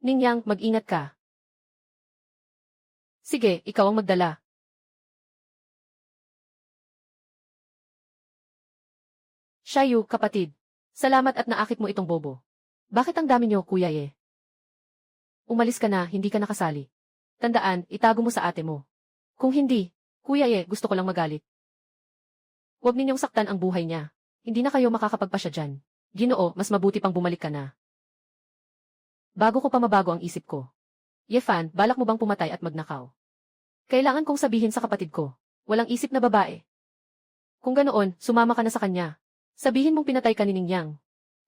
Ningyang, mag-ingat ka. Sige, ikaw ang magdala. Xiaoyu, kapatid. Salamat at naakit mo itong bobo. Bakit ang dami niyo, Kuya Ye? Umalis ka na, hindi ka nakasali. Tandaan, itago mo sa ate mo. Kung hindi, Kuya Ye, gusto ko lang magalit. Huwag ninyong saktan ang buhay niya. Hindi na kayo makakapagpasya dyan. Ginoo, mas mabuti pang bumalik ka na. Bago ko pa mabago ang isip ko. Yefan, balak mo bang pumatay at magnakaw? Kailangan kong sabihin sa kapatid ko. Walang isip na babae. Kung ganoon, sumama ka na sa kanya. Sabihin mong pinatay ka ni Ningyang.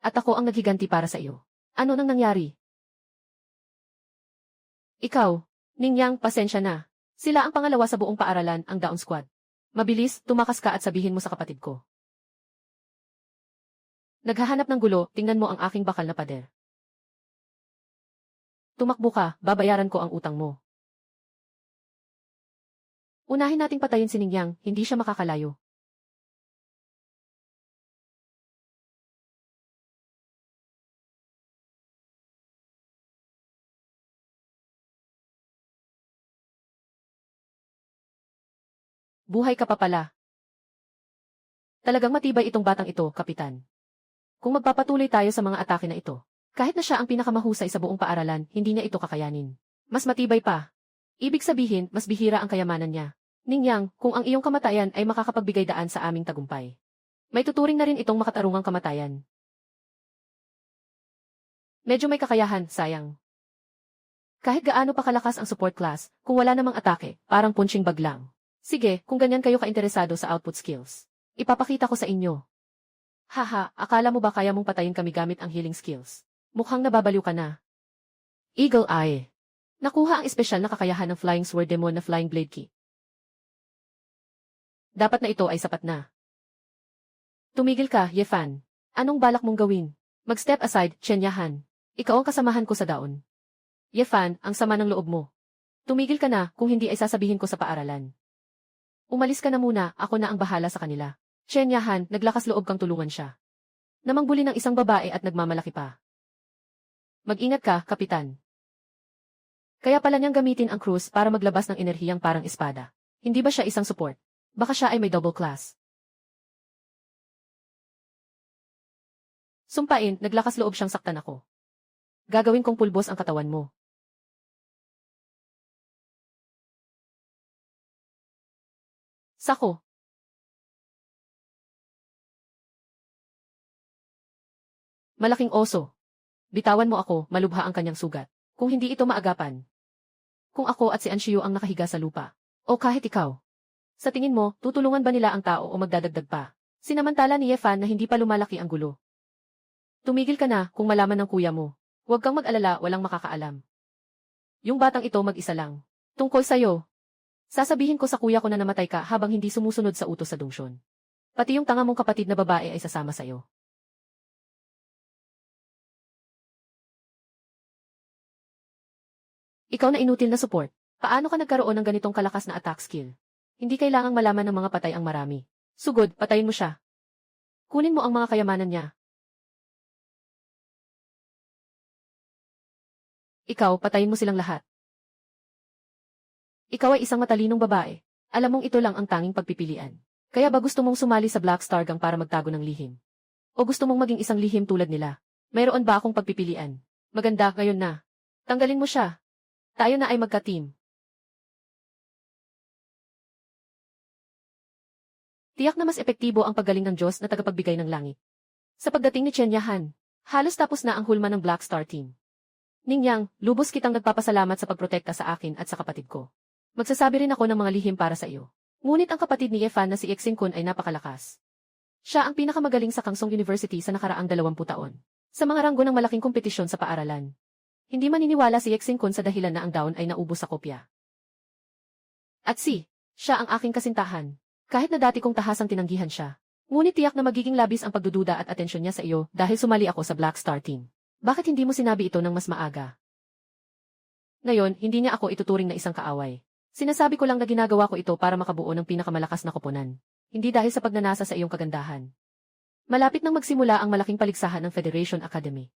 At ako ang naghiganti para sa iyo. Ano nang nangyari? Ikaw, Ningyang, pasensya na. Sila ang pangalawa sa buong paaralan, ang Down Squad. Mabilis, tumakas ka at sabihin mo sa kapatid ko. Naghahanap ng gulo, tingnan mo ang aking bakal na pader. Tumakbo ka, babayaran ko ang utang mo. Unahin nating patayin si Ningyang, hindi siya makakalayo. Buhay ka pa pala. Talagang matibay itong batang ito, Kapitan. Kung magpapatuloy tayo sa mga atake na ito, kahit na siya ang pinakamahusay sa buong paaralan, hindi niya ito kakayanin. Mas matibay pa. Ibig sabihin, mas bihira ang kayamanan niya. Ningyang, kung ang iyong kamatayan ay makakapagbigay daan sa aming tagumpay, may tuturing na rin itong makatarungang kamatayan. Medyo may kakayahan, sayang. Kahit gaano pa kalakas ang support class, kung wala namang atake, parang punching bag lang. Sige, kung ganyan kayo kainteresado sa output skills, ipapakita ko sa inyo. Haha, akala mo ba kaya mong patayin kami gamit ang healing skills? Mukhang nababaliw ka na. Eagle Eye. Nakuha ang espesyal na kakayahan ng Flying Sword Demon na Flying Blade Key. Dapat na ito ay sapat na. Tumigil ka, Yefan. Anong balak mong gawin? Mag-step aside, Chenyahan. Ikaw ang kasamahan ko sa daon. Yefan, ang sama ng loob mo. Tumigil ka na, kung hindi ay sasabihin ko sa paaralan. Umalis ka na muna, ako na ang bahala sa kanila. Chenyahan, naglakas loob kang tulungan siya. Namangbuli ng isang babae at nagmamalaki pa. Mag-ingat ka, Kapitan. Kaya pala niyang gamitin ang cruise para maglabas ng enerhiyang parang espada. Hindi ba siya isang support? Baka siya ay may double class. Sumpain, naglakas loob siyang saktan ako. Gagawin kong pulbos ang katawan mo. Sako. Malaking oso. Bitawan mo ako, malubha ang kanyang sugat. Kung hindi ito maagapan. Kung ako at si Anshiyo ang nakahiga sa lupa. O kahit ikaw. Sa tingin mo, tutulungan ba nila ang tao o magdadagdag pa? Sinamantala ni Yefan na hindi pa lumalaki ang gulo. Tumigil ka na kung malaman ng kuya mo. Huwag kang mag-alala, walang makakaalam. Yung batang ito mag-isa lang. Tungkol sa'yo. Sasabihin ko sa kuya ko na namatay ka habang hindi sumusunod sa utos sa dungsyon. Pati yung tanga mong kapatid na babae ay sasama sa'yo. Ikaw na inutil na support. Paano ka nagkaroon ng ganitong kalakas na attack skill? Hindi kailangang malaman ng mga patay ang marami. Sugod, patayin mo siya. Kunin mo ang mga kayamanan niya. Ikaw, patayin mo silang lahat. Ikaw ay isang matalinong babae. Alam mong ito lang ang tanging pagpipilian. Kaya ba gusto mong sumali sa Black Star Gang para magtago ng lihim? O gusto mong maging isang lihim tulad nila? Mayroon ba akong pagpipilian? Maganda, ngayon na. Tanggalin mo siya. Tayo na ay magka-team. Tiyak na mas epektibo ang paggaling ng Diyos na tagapagbigay ng langit. Sa pagdating ni Chenyahan, halos tapos na ang hulma ng Black Star Team. Ningyang, lubos kitang nagpapasalamat sa pagprotekta sa akin at sa kapatid ko. Magsasabi rin ako ng mga lihim para sa iyo. Ngunit ang kapatid ni Yefan na si Yexin Kun ay napakalakas. Siya ang pinakamagaling sa Kangsong University sa nakaraang 20 taon. Sa mga ranggo ng malaking kompetisyon sa paaralan. Hindi maniniwala si Yexin Kun sa dahilan na ang daon ay naubos sa kopya. At siya ang aking kasintahan. Kahit na dati kong tahasang tinanggihan siya. Ngunit tiyak na magiging labis ang pagdududa at atensyon niya sa iyo dahil sumali ako sa Black Star Team. Bakit hindi mo sinabi ito ng mas maaga? Ngayon, hindi niya ako ituturing na isang kaaway. Sinasabi ko lang na ginagawa ko ito para makabuo ng pinakamalakas na koponan. Hindi dahil sa pagnanasa sa iyong kagandahan. Malapit nang magsimula ang malaking paligsahan ng Federation Academy.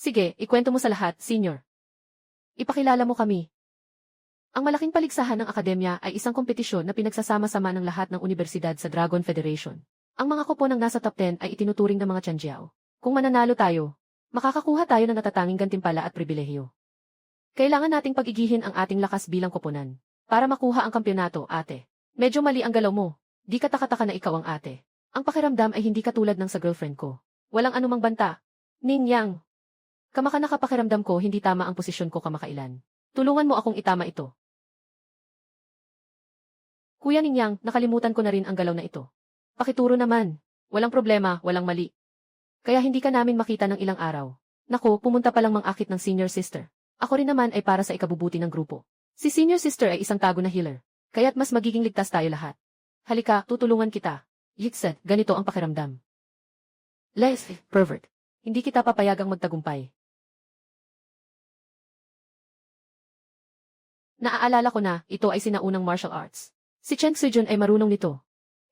Sige, ikwento mo sa lahat, senior. Ipakilala mo kami. Ang malaking paligsahan ng akademya ay isang kompetisyon na pinagsasama-sama ng lahat ng universidad sa Dragon Federation. Ang mga kopo ng nasa top 10 ay itinuturing ng mga Tianjiao. Kung mananalo tayo, makakakuha tayo ng natatanging gantimpala at pribilehiyo. Kailangan nating pag-igihin ang ating lakas bilang koponan. Para makuha ang kampyonato, ate. Medyo mali ang galaw mo. Di katakataka na ikaw ang ate. Ang pakiramdam ay hindi katulad ng sa girlfriend ko. Walang anumang banta. Ningyang. Kamaka pakiramdam ko hindi tama ang posisyon ko kamakailan. Tulungan mo akong itama ito. Kuya Ningyang, nakalimutan ko na rin ang galaw na ito. Pakituro naman. Walang problema, walang mali. Kaya hindi ka namin makita ng ilang araw. Naku, pumunta palang mang-akit ng senior sister. Ako rin naman ay para sa ikabubuti ng grupo. Si senior sister ay isang tago na healer. Kaya't mas magiging ligtas tayo lahat. Halika, tutulungan kita. Yixet, ganito ang pakiramdam. Les, pervert. Hindi kita papayagang magtagumpay. Naaalala ko na, ito ay sinaunang martial arts. Si Chen Xujun ay marunong nito.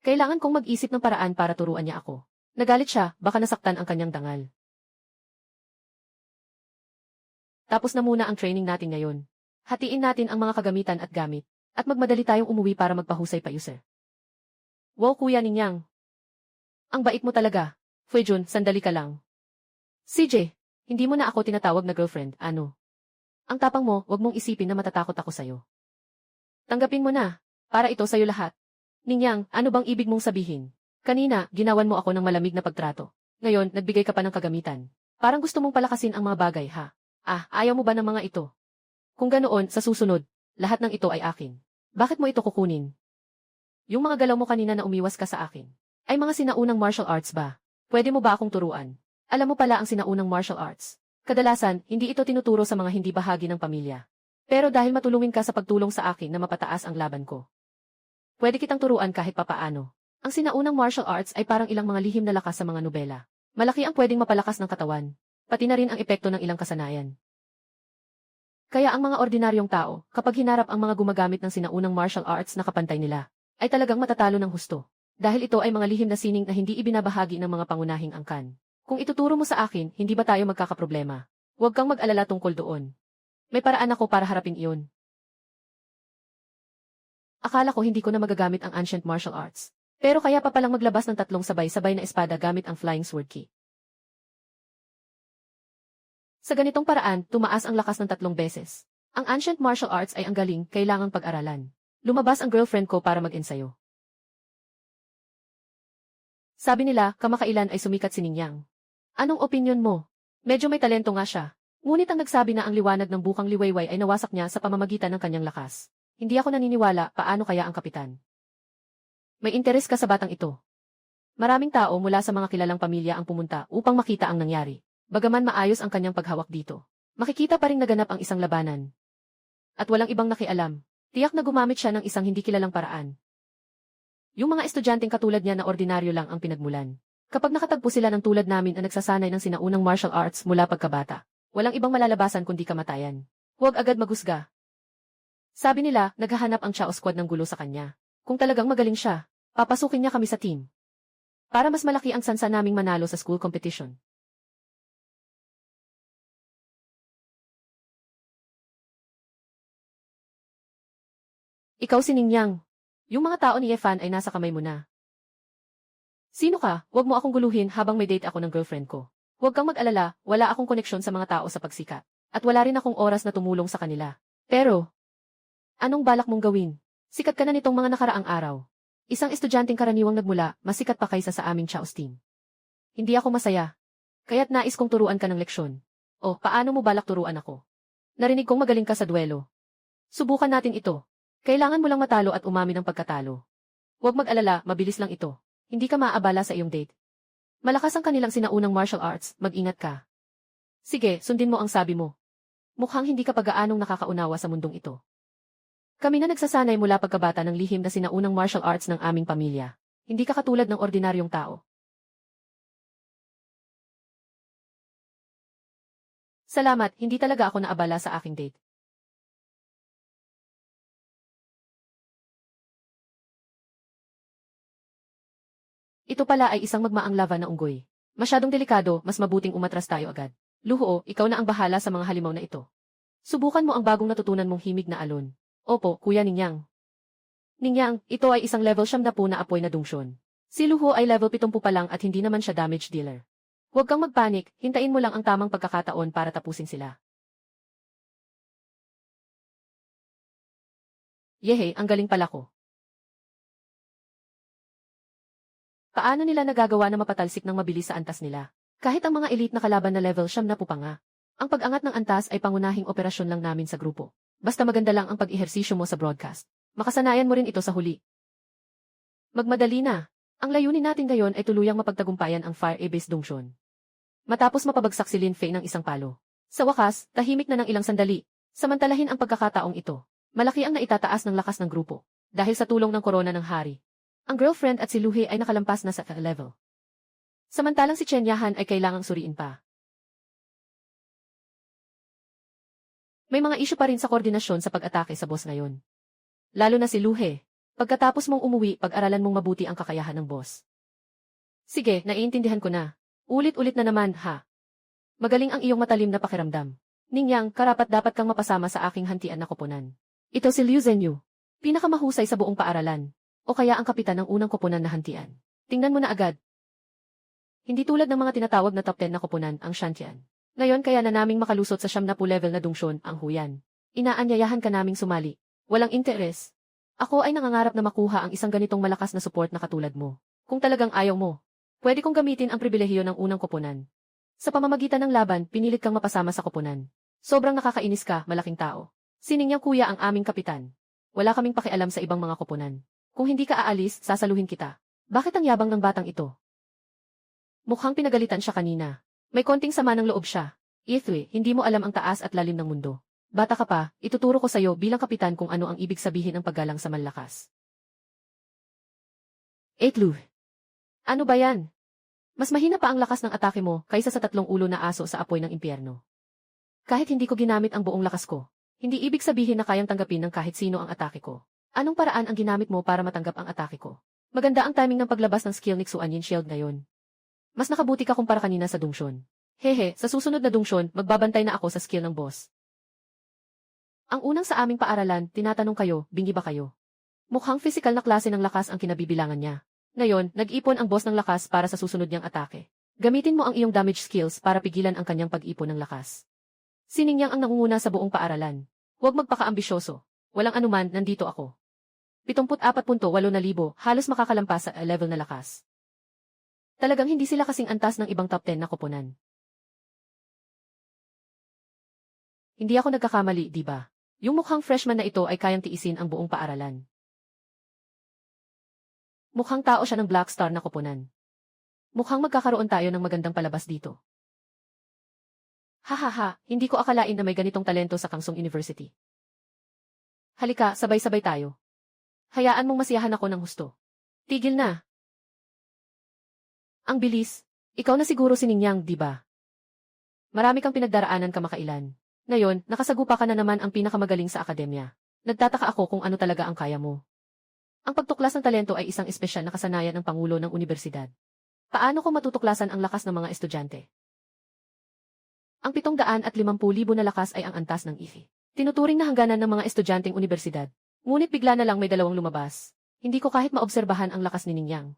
Kailangan kong mag-isip ng paraan para turuan niya ako. Nagalit siya, baka nasaktan ang kanyang dangal. Tapos na muna ang training natin ngayon. Hatiin natin ang mga kagamitan at gamit, at magmadali tayong umuwi para magpahusay pa user. Wow, Kuya Ningyang. Ang bait mo talaga. Fuejun, sandali ka lang. CJ, hindi mo na ako tinatawag na girlfriend, ano? Ang tapang mo, wag mong isipin na matatakot ako sa'yo. Tanggapin mo na, para ito sa'yo lahat. Ningyang, ano bang ibig mong sabihin? Kanina, ginawan mo ako ng malamig na pagtrato. Ngayon, nagbigay ka pa ng kagamitan. Parang gusto mong palakasin ang mga bagay, ha? Ayaw mo ba ng mga ito? Kung ganoon, sa susunod, lahat ng ito ay akin. Bakit mo ito kukunin? Yung mga galaw mo kanina na umiwas ka sa akin, ay mga sinaunang martial arts ba? Pwede mo ba akong turuan? Alam mo pala ang sinaunang martial arts. Kadalasan, hindi ito tinuturo sa mga hindi bahagi ng pamilya. Pero dahil matulungin ka sa pagtulong sa akin na mapataas ang laban ko, pwede kitang turuan kahit papaano. Ang sinaunang martial arts ay parang ilang mga lihim na lakas sa mga nobela. Malaki ang pwedeng mapalakas ng katawan, pati na rin ang epekto ng ilang kasanayan. Kaya ang mga ordinaryong tao, kapag hinarap ang mga gumagamit ng sinaunang martial arts na kapantay nila, ay talagang matatalo ng husto. Dahil ito ay mga lihim na sining na hindi ibinabahagi ng mga pangunahing angkan. Kung ituturo mo sa akin, hindi ba tayo magkakaproblema? Huwag kang mag-alala tungkol doon. May paraan ako para harapin iyon. Akala ko hindi ko na magagamit ang ancient martial arts. Pero kaya pa palang maglabas ng tatlong sabay-sabay na espada gamit ang flying sword key. Sa ganitong paraan, tumaas ang lakas ng 3 beses. Ang ancient martial arts ay ang galing, kailangang pag-aralan. Lumabas ang girlfriend ko para mag-ensayo. Sabi nila, kamakailan ay sumikat si Ningyang. Anong opinyon mo? Medyo may talento nga siya. Ngunit ang nagsabi na ang liwanag ng bukang liwayway ay nawasak niya sa pamamagitan ng kanyang lakas. Hindi ako naniniwala, paano kaya ang kapitan? May interes ka sa batang ito. Maraming tao mula sa mga kilalang pamilya ang pumunta upang makita ang nangyari. Bagaman maayos ang kanyang paghawak dito, makikita pa ring naganap ang isang labanan. At walang ibang nakialam. Tiyak na gumamit siya ng isang hindi kilalang paraan. Yung mga estudyanteng katulad niya na ordinaryo lang ang pinagmulan. Kapag nakatagpo sila ng tulad namin na nagsasanay ng sinaunang martial arts mula pagkabata, walang ibang malalabasan kundi kamatayan. Huwag agad maghusga. Sabi nila, naghahanap ang Chao Squad ng gulo sa kanya. Kung talagang magaling siya, papasukin niya kami sa team. Para mas malaki ang sansa naming manalo sa school competition. Ikaw si Ningyang. Yung mga tao ni Yefan ay nasa kamay mo na. Sino ka? Huwag mo akong guluhin habang may date ako ng girlfriend ko. Huwag kang mag-alala, wala akong koneksyon sa mga tao sa pagsikat. At wala rin akong oras na tumulong sa kanila. Pero, anong balak mong gawin? Sikat ka na nitong mga nakaraang araw. Isang estudyanteng karaniwang nagmula, mas sikat pa kaysa sa aming Chaos team. Hindi ako masaya. Kaya't nais kong turuan ka ng leksyon. O, paano mo balak turuan ako? Narinig kong magaling ka sa duelo. Subukan natin ito. Kailangan mo lang matalo at umamin ng pagkatalo. Huwag mag-alala, mabilis lang ito. Hindi ka maaabala sa iyong date. Malakas ang kanilang sinaunang martial arts, mag-ingat ka. Sige, sundin mo ang sabi mo. Mukhang hindi ka pag-aanong nakakaunawa sa mundong ito. Kami na nagsasanay mula pagkabata ng lihim na sinaunang martial arts ng aming pamilya. Hindi ka katulad ng ordinaryong tao. Salamat, hindi talaga ako naabala sa aking date. Ito pala ay isang magmaang lava na unggoy. Masyadong delikado, mas mabuting umatras tayo agad. Luho, ikaw na ang bahala sa mga halimaw na ito. Subukan mo ang bagong natutunan mong himig na alon. Opo, Kuya Ningyang. Ningyang, ito ay isang level 70 na apoy na dungsyon. Si Luho ay level 70 pa lang at hindi naman siya damage dealer. Huwag kang magpanik, hintayin mo lang ang tamang pagkakataon para tapusin sila. Yehe, ang galing pala ko. Paano nila nagagawa na mapatalsik ng mabilis sa antas nila? Kahit ang mga elite na kalaban na level 70 pa nga. Ang pag-angat ng antas ay pangunahing operasyon lang namin sa grupo. Basta maganda lang ang pag-ehersisyo mo sa broadcast. Makasanayan mo rin ito sa huli. Magmadali na. Ang layunin natin ngayon ay tuluyang mapagtagumpayan ang Fire Abyss Dungsyon. Matapos mapabagsak si Lin Fei ng isang palo. Sa wakas, tahimik na ng ilang sandali. Samantalahin ang pagkakataong ito. Malaki ang naitataas ng lakas ng grupo. Dahil sa tulong ng korona ng hari. Ang girlfriend at si Lu He ay nakalampas na sa level. Samantalang si Chen Yahan ay kailangang suriin pa. May mga isyu pa rin sa koordinasyon sa pag-atake sa boss ngayon. Lalo na si Lu He. Pagkatapos mong umuwi, pag-aralan mong mabuti ang kakayahan ng boss. Sige, naiintindihan ko na. Ulit-ulit na naman, ha? Magaling ang iyong matalim na pakiramdam. Ningyang, karapat-dapat kang mapasama sa aking hantian na koponan. Ito si Liu Zhenyu. Pinakamahusay sa buong paaralan. O kaya ang kapitan ng unang koponan na hantian. Tingnan mo na agad. Hindi tulad ng mga tinatawag na top 10 na koponan ang Shantian. Ngayon kaya na naming makalusot sa 70 level na Dungsyon ang Huyan. Inaanyayahan ka naming sumali. Walang interes. Ako ay nangangarap na makuha ang isang ganitong malakas na support na katulad mo. Kung talagang ayaw mo, pwede kong gamitin ang pribilehiyo ng unang koponan. Sa pamamagitan ng laban, pinilit kang mapasama sa koponan. Sobrang nakakainis ka, malaking tao. Siningyang kuya ang aming kapitan. Wala kaming pakialam sa ibang mga koponan. Kung hindi ka aalis, sasaluhin kita. Bakit ang yabang ng batang ito? Mukhang pinagalitan siya kanina. May konting sama ng loob siya. Ithwe, hindi mo alam ang taas at lalim ng mundo. Bata ka pa, ituturo ko sa'yo bilang kapitan kung ano ang ibig sabihin ng paggalang sa malakas. 8 Lu. Ano ba yan? Mas mahina pa ang lakas ng atake mo kaysa sa 3 ulo na aso sa apoy ng impyerno. Kahit hindi ko ginamit ang buong lakas ko, hindi ibig sabihin na kayang tanggapin ng kahit sino ang atake ko. Anong paraan ang ginamit mo para matanggap ang atake ko? Maganda ang timing ng paglabas ng skill ni Xuan Yin Shield ngayon. Mas nakabuti ka kumpara kanina sa Dungsyon. Hehe, sa susunod na Dungsyon, magbabantay na ako sa skill ng boss. Ang unang sa aming paaralan, tinatanong kayo, bingi ba kayo? Mukhang physical na klase ng lakas ang kinabibilangan niya. Ngayon, nag-ipon ang boss ng lakas para sa susunod niyang atake. Gamitin mo ang iyong damage skills para pigilan ang kanyang pag-ipon ng lakas. Siningyang ang nangunguna sa buong paaralan. Huwag magpaka-ambisyoso. Walang anuman, nandito ako. 74.8,000, halos makakalampas sa level na lakas. Talagang hindi sila kasing antas ng ibang top 10 na koponan. Hindi ako nagkakamali, di ba? Yung mukhang freshman na ito ay kayang tiisin ang buong paaralan. Mukhang tao siya ng Black Star na koponan. Mukhang magkakaroon tayo ng magandang palabas dito. Hahaha, hindi ko akalain na may ganitong talento sa Kangsong University. Halika, sabay-sabay tayo. Hayaan mong masiyahan ako ng husto. Tigil na. Ang bilis. Ikaw na siguro si Ningyang, di ba? Marami kang pinagdaraanan kamakailan. Ngayon, nakasagupa ka na naman ang pinakamagaling sa akademya. Nagtataka ako kung ano talaga ang kaya mo. Ang pagtuklas ng talento ay isang espesyal na kasanayan ng Pangulo ng Universidad. Paano ko matutuklasan ang lakas ng mga estudyante? Ang 750,000 na lakas ay ang antas ng IFE. Tinuturing na hangganan ng mga estudyanteng universidad. Ngunit bigla na lang may 2 lumabas. Hindi ko kahit maobserbahan ang lakas ni Ningyang.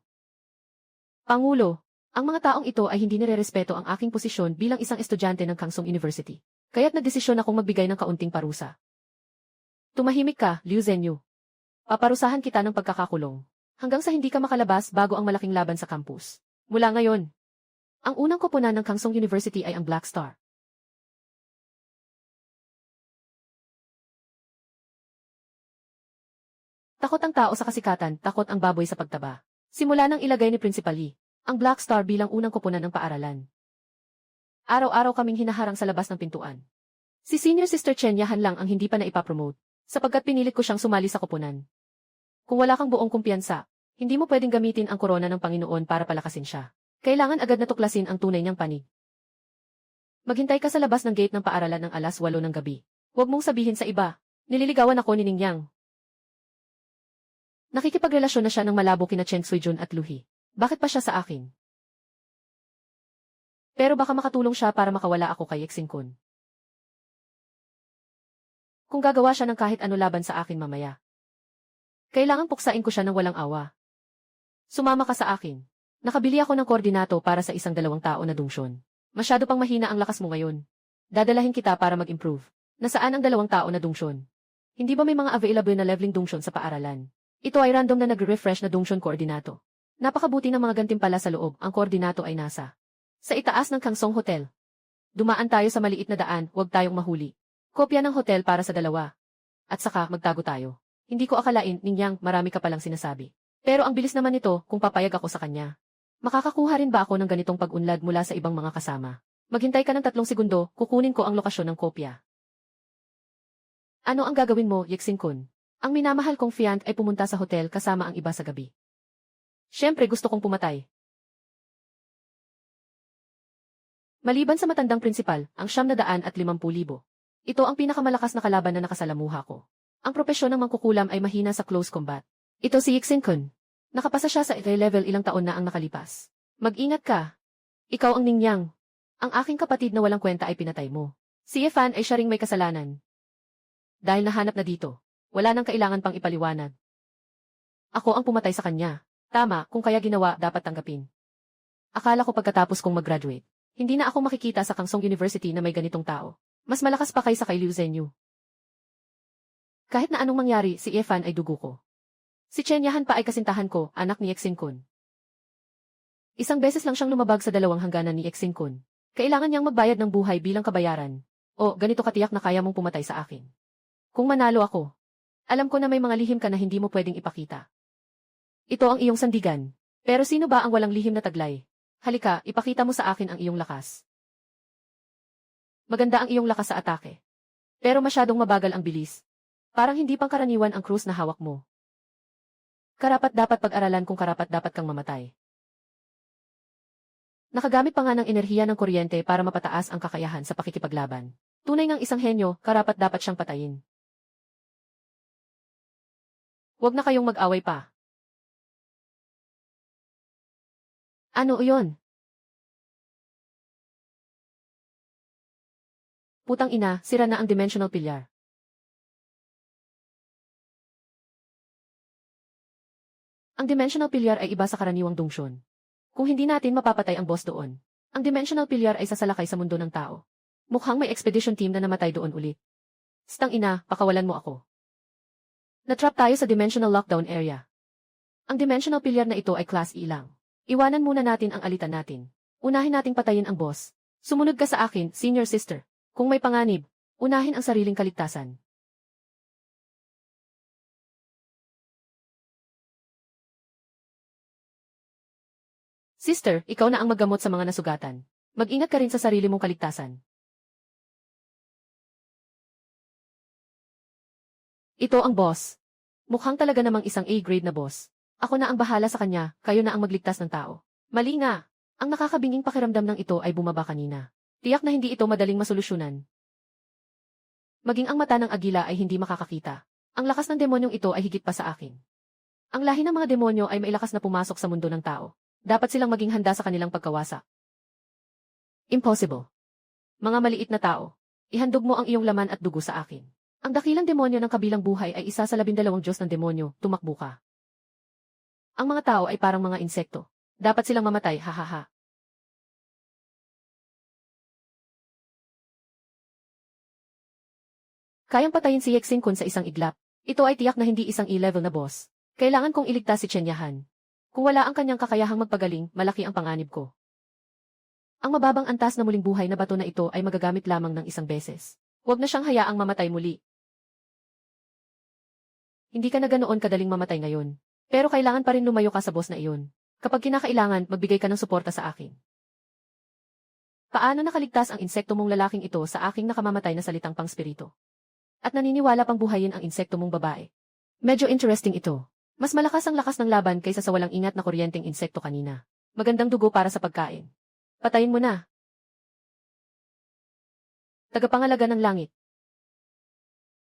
Pangulo, ang mga taong ito ay hindi nirerespeto ang aking posisyon bilang isang estudyante ng Kangsong University. Kaya't nagdesisyon akong magbigay ng kaunting parusa. Tumahimik ka, Liu Zhenyu. Paparusahan kita ng pagkakakulong. Hanggang sa hindi ka makalabas bago ang malaking laban sa campus. Mula ngayon, ang unang koponan ng Kangsong University ay ang Black Star. Takot ang tao sa kasikatan, takot ang baboy sa pagtaba. Simula nang ilagay ni Principal Yi, ang Black Star bilang unang koponan ng paaralan. Araw-araw kaming hinaharang sa labas ng pintuan. Si Senior Sister Chen Yahan lang ang hindi pa na ipapromote, sapagkat pinilit ko siyang sumali sa koponan. Kung wala kang buong kumpiyansa, hindi mo pwedeng gamitin ang korona ng Panginoon para palakasin siya. Kailangan agad na tuklasin ang tunay niyang panig. Maghintay ka sa labas ng gate ng paaralan ng 8:00 ng gabi. Huwag mong sabihin sa iba, nililigawan ako ni Ningyang. Nakikipagrelasyon na siya ng malabo kina Chen Suijun at Lu He. Bakit pa siya sa akin? Pero baka makatulong siya para makawala ako kay Yexin Kun. Kung gagawa siya ng kahit ano laban sa akin mamaya. Kailangan puksain ko siya ng walang awa. Sumama ka sa akin. Nakabili ako ng koordinato para sa 1 2 tao na Dungsyon. Masyado pang mahina ang lakas mo ngayon. Dadalahin kita para mag-improve. Nasaan ang 2 tao na Dungsyon? Hindi ba may mga available na leveling Dungsyon sa paaralan? Ito ay random na nag-refresh na Dungsyon koordinato. Napakabuti ng mga gantimpala sa loob, ang koordinato ay nasa sa itaas ng Kangsong Hotel. Dumaan tayo sa maliit na daan, huwag tayong mahuli. Kopya ng hotel para sa 2. At saka, magtago tayo. Hindi ko akalain, Ningyang, marami ka palang sinasabi. Pero ang bilis naman nito kung papayag ako sa kanya. Makakakuha rin ba ako ng ganitong pag-unlad mula sa ibang mga kasama? Maghintay ka ng 3 segundo, kukunin ko ang lokasyon ng kopya. Ano ang gagawin mo, Yexin-kun? Ang minamahal kong fiant ay pumunta sa hotel kasama ang iba sa gabi. Siyempre gusto kong pumatay. Maliban sa matandang prinsipal, ang 950,000. Ito ang pinakamalakas na kalaban na nakasalamuha ko. Ang propesyon ng mangkukulam ay mahina sa close combat. Ito si Yexin-kun. Nakapasa siya sa level ilang taon na ang nakalipas. Mag-ingat ka. Ikaw ang Ningyang. Ang aking kapatid na walang kwenta ay pinatay mo. Si Efan ay siya ring may kasalanan. Dahil nahanap na dito, wala nang kailangan pang ipaliwanag. Ako ang pumatay sa kanya. Tama, kung kaya ginawa, dapat tanggapin. Akala ko pagkatapos kong mag-graduate, hindi na ako makikita sa Kangsong University na may ganitong tao. Mas malakas pa kaysa kay Liu Zhenyu. Kahit na anong mangyari, si Efan ay dugo ko. Si Chen Yahan pa ay kasintahan ko, anak ni Yexin-kun. Isang beses lang siyang lumabag sa 2 hangganan ni Yexin-kun. Kailangan niyang magbayad ng buhay bilang kabayaran. O, ganito katiyak na kaya mong pumatay sa akin. Kung manalo ako, alam ko na may mga lihim ka na hindi mo pwedeng ipakita. Ito ang iyong sandigan. Pero sino ba ang walang lihim na taglay? Halika, ipakita mo sa akin ang iyong lakas. Maganda ang iyong lakas sa atake. Pero masyadong mabagal ang bilis. Parang hindi pangkaraniwan ang krus na hawak mo. Karapat dapat pag-aralan kung karapat dapat kang mamatay. Nakagamit pa nga ng enerhiya ng kuryente para mapataas ang kakayahan sa pakikipaglaban. Tunay ngang isang henyo, karapat dapat siyang patayin. Huwag na kayong mag-away pa. Ano iyon? Putang ina, sira na ang dimensional pillar. Ang dimensional pillar ay iba sa karaniwang dungsyon. Kung hindi natin mapapatay ang boss doon, ang dimensional pillar ay sasalakay sa mundo ng tao. Mukhang may expedition team na namatay doon ulit. Stang ina, pakawalan mo ako. Natrap tayo sa dimensional lockdown area. Ang dimensional pillar na ito ay class E lang. Iwanan muna natin ang alitan natin. Unahin nating patayin ang boss. Sumunod ka sa akin, senior sister. Kung may panganib, unahin ang sariling kaligtasan. Sister, ikaw na ang maggamot sa mga nasugatan. Mag-ingat ka rin sa sarili mong kaligtasan. Ito ang boss. Mukhang talaga namang isang A-grade na boss. Ako na ang bahala sa kanya, kayo na ang magligtas ng tao. Mali nga. Ang nakakabinging pakiramdam ng ito ay bumaba kanina. Tiyak na hindi ito madaling masolusyonan. Maging ang mata ng agila ay hindi makakakita. Ang lakas ng demonyong ito ay higit pa sa akin. Ang lahi ng mga demonyo ay mailakas na pumasok sa mundo ng tao. Dapat silang maging handa sa kanilang pagkawasak. Impossible. Mga maliit na tao, ihandog mo ang iyong laman at dugo sa akin. Ang dakilang demonyo ng kabilang buhay ay isa sa 12 Diyos ng demonyo, tumakbo ka. Ang mga tao ay parang mga insekto. Dapat silang mamatay, hahaha. Kayang patayin si Yexin-kun sa isang iglap. Ito ay tiyak na hindi isang E-level na boss. Kailangan kong iligtas si Chen Yahan. Kung wala ang kanyang kakayahang magpagaling, malaki ang panganib ko. Ang mababang antas na muling buhay na bato na ito ay magagamit lamang ng isang beses. Huwag na siyang hayaang mamatay muli. Hindi ka na ganoon kadaling mamatay ngayon. Pero kailangan pa rin lumayo ka sa boss na iyon. Kapag kinakailangan, magbigay ka ng suporta sa akin. Paano nakaligtas ang insekto mong lalaking ito sa aking nakamamatay na salitang pang-spirito? At naniniwala pang buhayin ang insekto mong babae. Medyo interesting ito. Mas malakas ang lakas ng laban kaysa sa walang ingat na kuryenteng insekto kanina. Magandang dugo para sa pagkain. Patayin mo na. Tagapangalaga ng langit.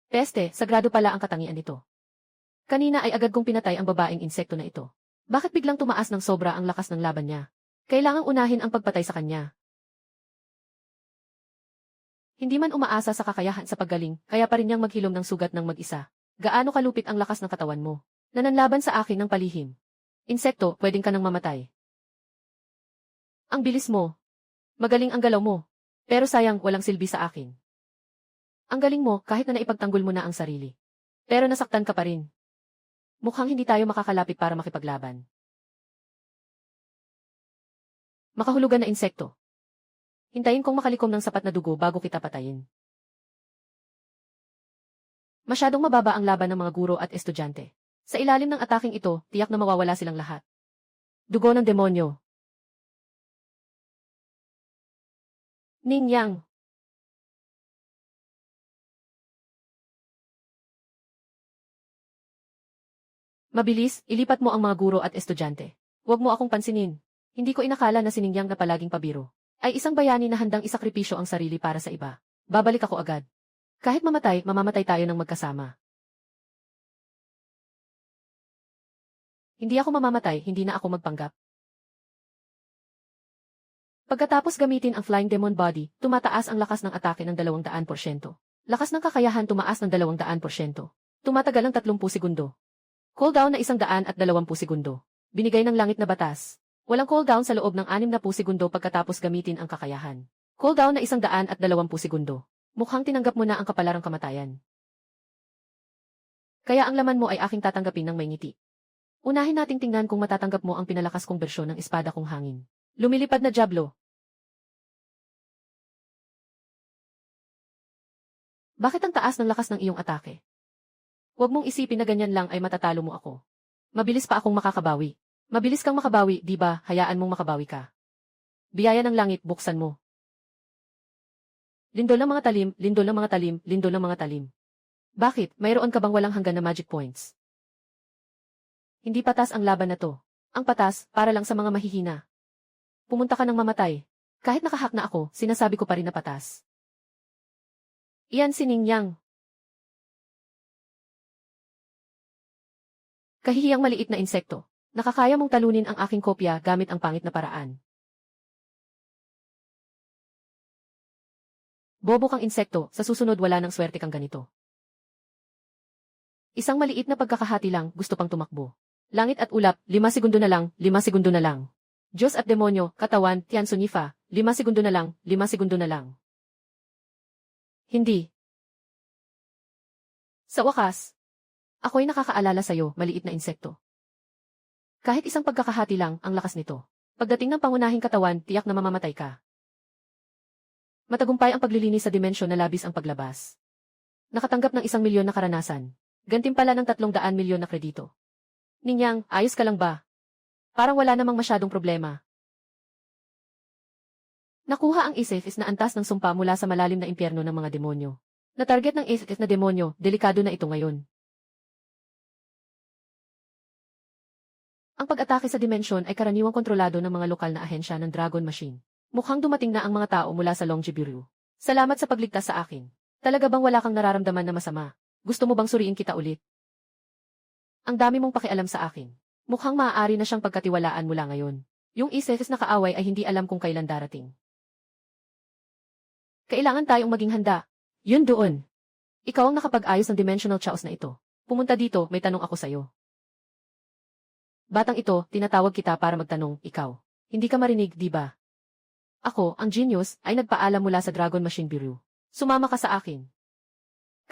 Peste, sagrado pala ang katangian nito. Kanina ay agad kong pinatay ang babaeng insekto na ito. Bakit biglang tumaas ng sobra ang lakas ng laban niya? Kailangang unahin ang pagpatay sa kanya. Hindi man umaasa sa kakayahan sa paggaling, kaya pa rin niyang maghilom ng sugat ng mag-isa. Gaano kalupit ang lakas ng katawan mo? Nananlaban sa akin ng palihim. Insekto, pwedeng ka nang mamatay. Ang bilis mo. Magaling ang galaw mo. Pero sayang, walang silbi sa akin. Ang galing mo, kahit na naipagtanggol mo na ang sarili. Pero nasaktan ka pa rin. Mukhang hindi tayo makakalapit para makipaglaban. Makahulugan na insekto. Hintayin kong makalikom ng sapat na dugo bago kita patayin. Masyadong mababa ang laban ng mga guro at estudyante. Sa ilalim ng ataking ito, tiyak na mawawala silang lahat. Dugo ng demonyo. Ning Yang. Mabilis, ilipat mo ang mga guro at estudyante. Huwag mo akong pansinin. Hindi ko inakala na si Ning Yang na palaging pabiro ay isang bayani na handang isakripisyo ang sarili para sa iba. Babalik ako agad. Kahit mamatay, mamamatay tayo ng magkasama. Hindi ako mamamatay, hindi na ako magpanggap. Pagkatapos gamitin ang Flying Demon Body, tumataas ang lakas ng atake ng 200%. Lakas ng kakayahan tumaas ng 200%. Tumatagal ng 30 segundo. Cooldown na 120 segundo. Binigay ng langit na batas. Walang cooldown sa loob ng 60 segundo pagkatapos gamitin ang kakayahan. Cooldown na 120 segundo. Mukhang tinanggap mo na ang kapalarang kamatayan. Kaya ang laman mo ay aking tatanggapin ng may ngiti. Unahin nating tingnan kung matatanggap mo ang pinalakas kong bersyon ng espada kong hangin. Lumilipad na Diablo. Bakit ang taas ng lakas ng iyong atake? Huwag mong isipin na ganyan lang ay matatalo mo ako. Mabilis pa akong makakabawi. Mabilis kang makabawi, di ba? Hayaan mong makabawi ka. Biyaya ng langit, buksan mo. Lindol ng mga talim, lindol ng mga talim, lindol ng mga talim. Bakit? Mayroon ka bang walang hanggan na magic points? Hindi patas ang laban na to. Ang patas, para lang sa mga mahihina. Pumunta ka ng mamatay. Kahit nakahack na ako, sinasabi ko pa rin na patas. Iyan si Ning Yang. Kahihiyang maliit na insekto. Nakakaya mong talunin ang aking kopya gamit ang pangit na paraan. Bobo kang insekto, sa susunod wala nang swerte kang ganito. Isang maliit na pagkakahati lang, gusto pang tumakbo. Langit at ulap, 5 segundo na lang, 5 segundo na lang. Diyos at demonyo, katawan, Tian Sunifa, 5 segundo na lang, 5 segundo na lang. Hindi. Sa wakas, ako'y nakakaalala sa'yo, maliit na insekto. Kahit isang pagkakahati lang, ang lakas nito. Pagdating ng pangunahing katawan, tiyak na mamamatay ka. Matagumpay ang paglilinis sa dimensyon na labis ang paglabas. Nakatanggap ng 1,000,000 na karanasan. Gantimpala ng 300,000,000 na kredito. Ning Yang, ayos ka lang ba? Parang wala namang masyadong problema. Nakuha ang Aces na antas ng sumpa mula sa malalim na impyerno ng mga demonyo. Na-target ng Aces na demonyo, delikado na ito ngayon. Ang pag-atake sa dimensyon ay karaniwang kontrolado ng mga lokal na ahensya ng Dragon Machine. Mukhang dumating na ang mga tao mula sa Longji Bureau. Salamat sa pagligtas sa akin. Talaga bang wala kang nararamdaman na masama? Gusto mo bang suriin kita ulit? Ang dami mong pakialam sa akin. Mukhang maaari na siyang pagkatiwalaan mula ngayon. Yung Aces na kaaway ay hindi alam kung kailan darating. Kailangan tayong maging handa. Yun doon. Ikaw ang nakapag-ayos ng dimensional chaos na ito. Pumunta dito, may tanong ako sa'yo. Batang ito, tinatawag kita para magtanong, ikaw. Hindi ka marinig, di ba? Ako, ang genius, ay nagpaalam mula sa Dragon Machine Bureau. Sumama ka sa akin.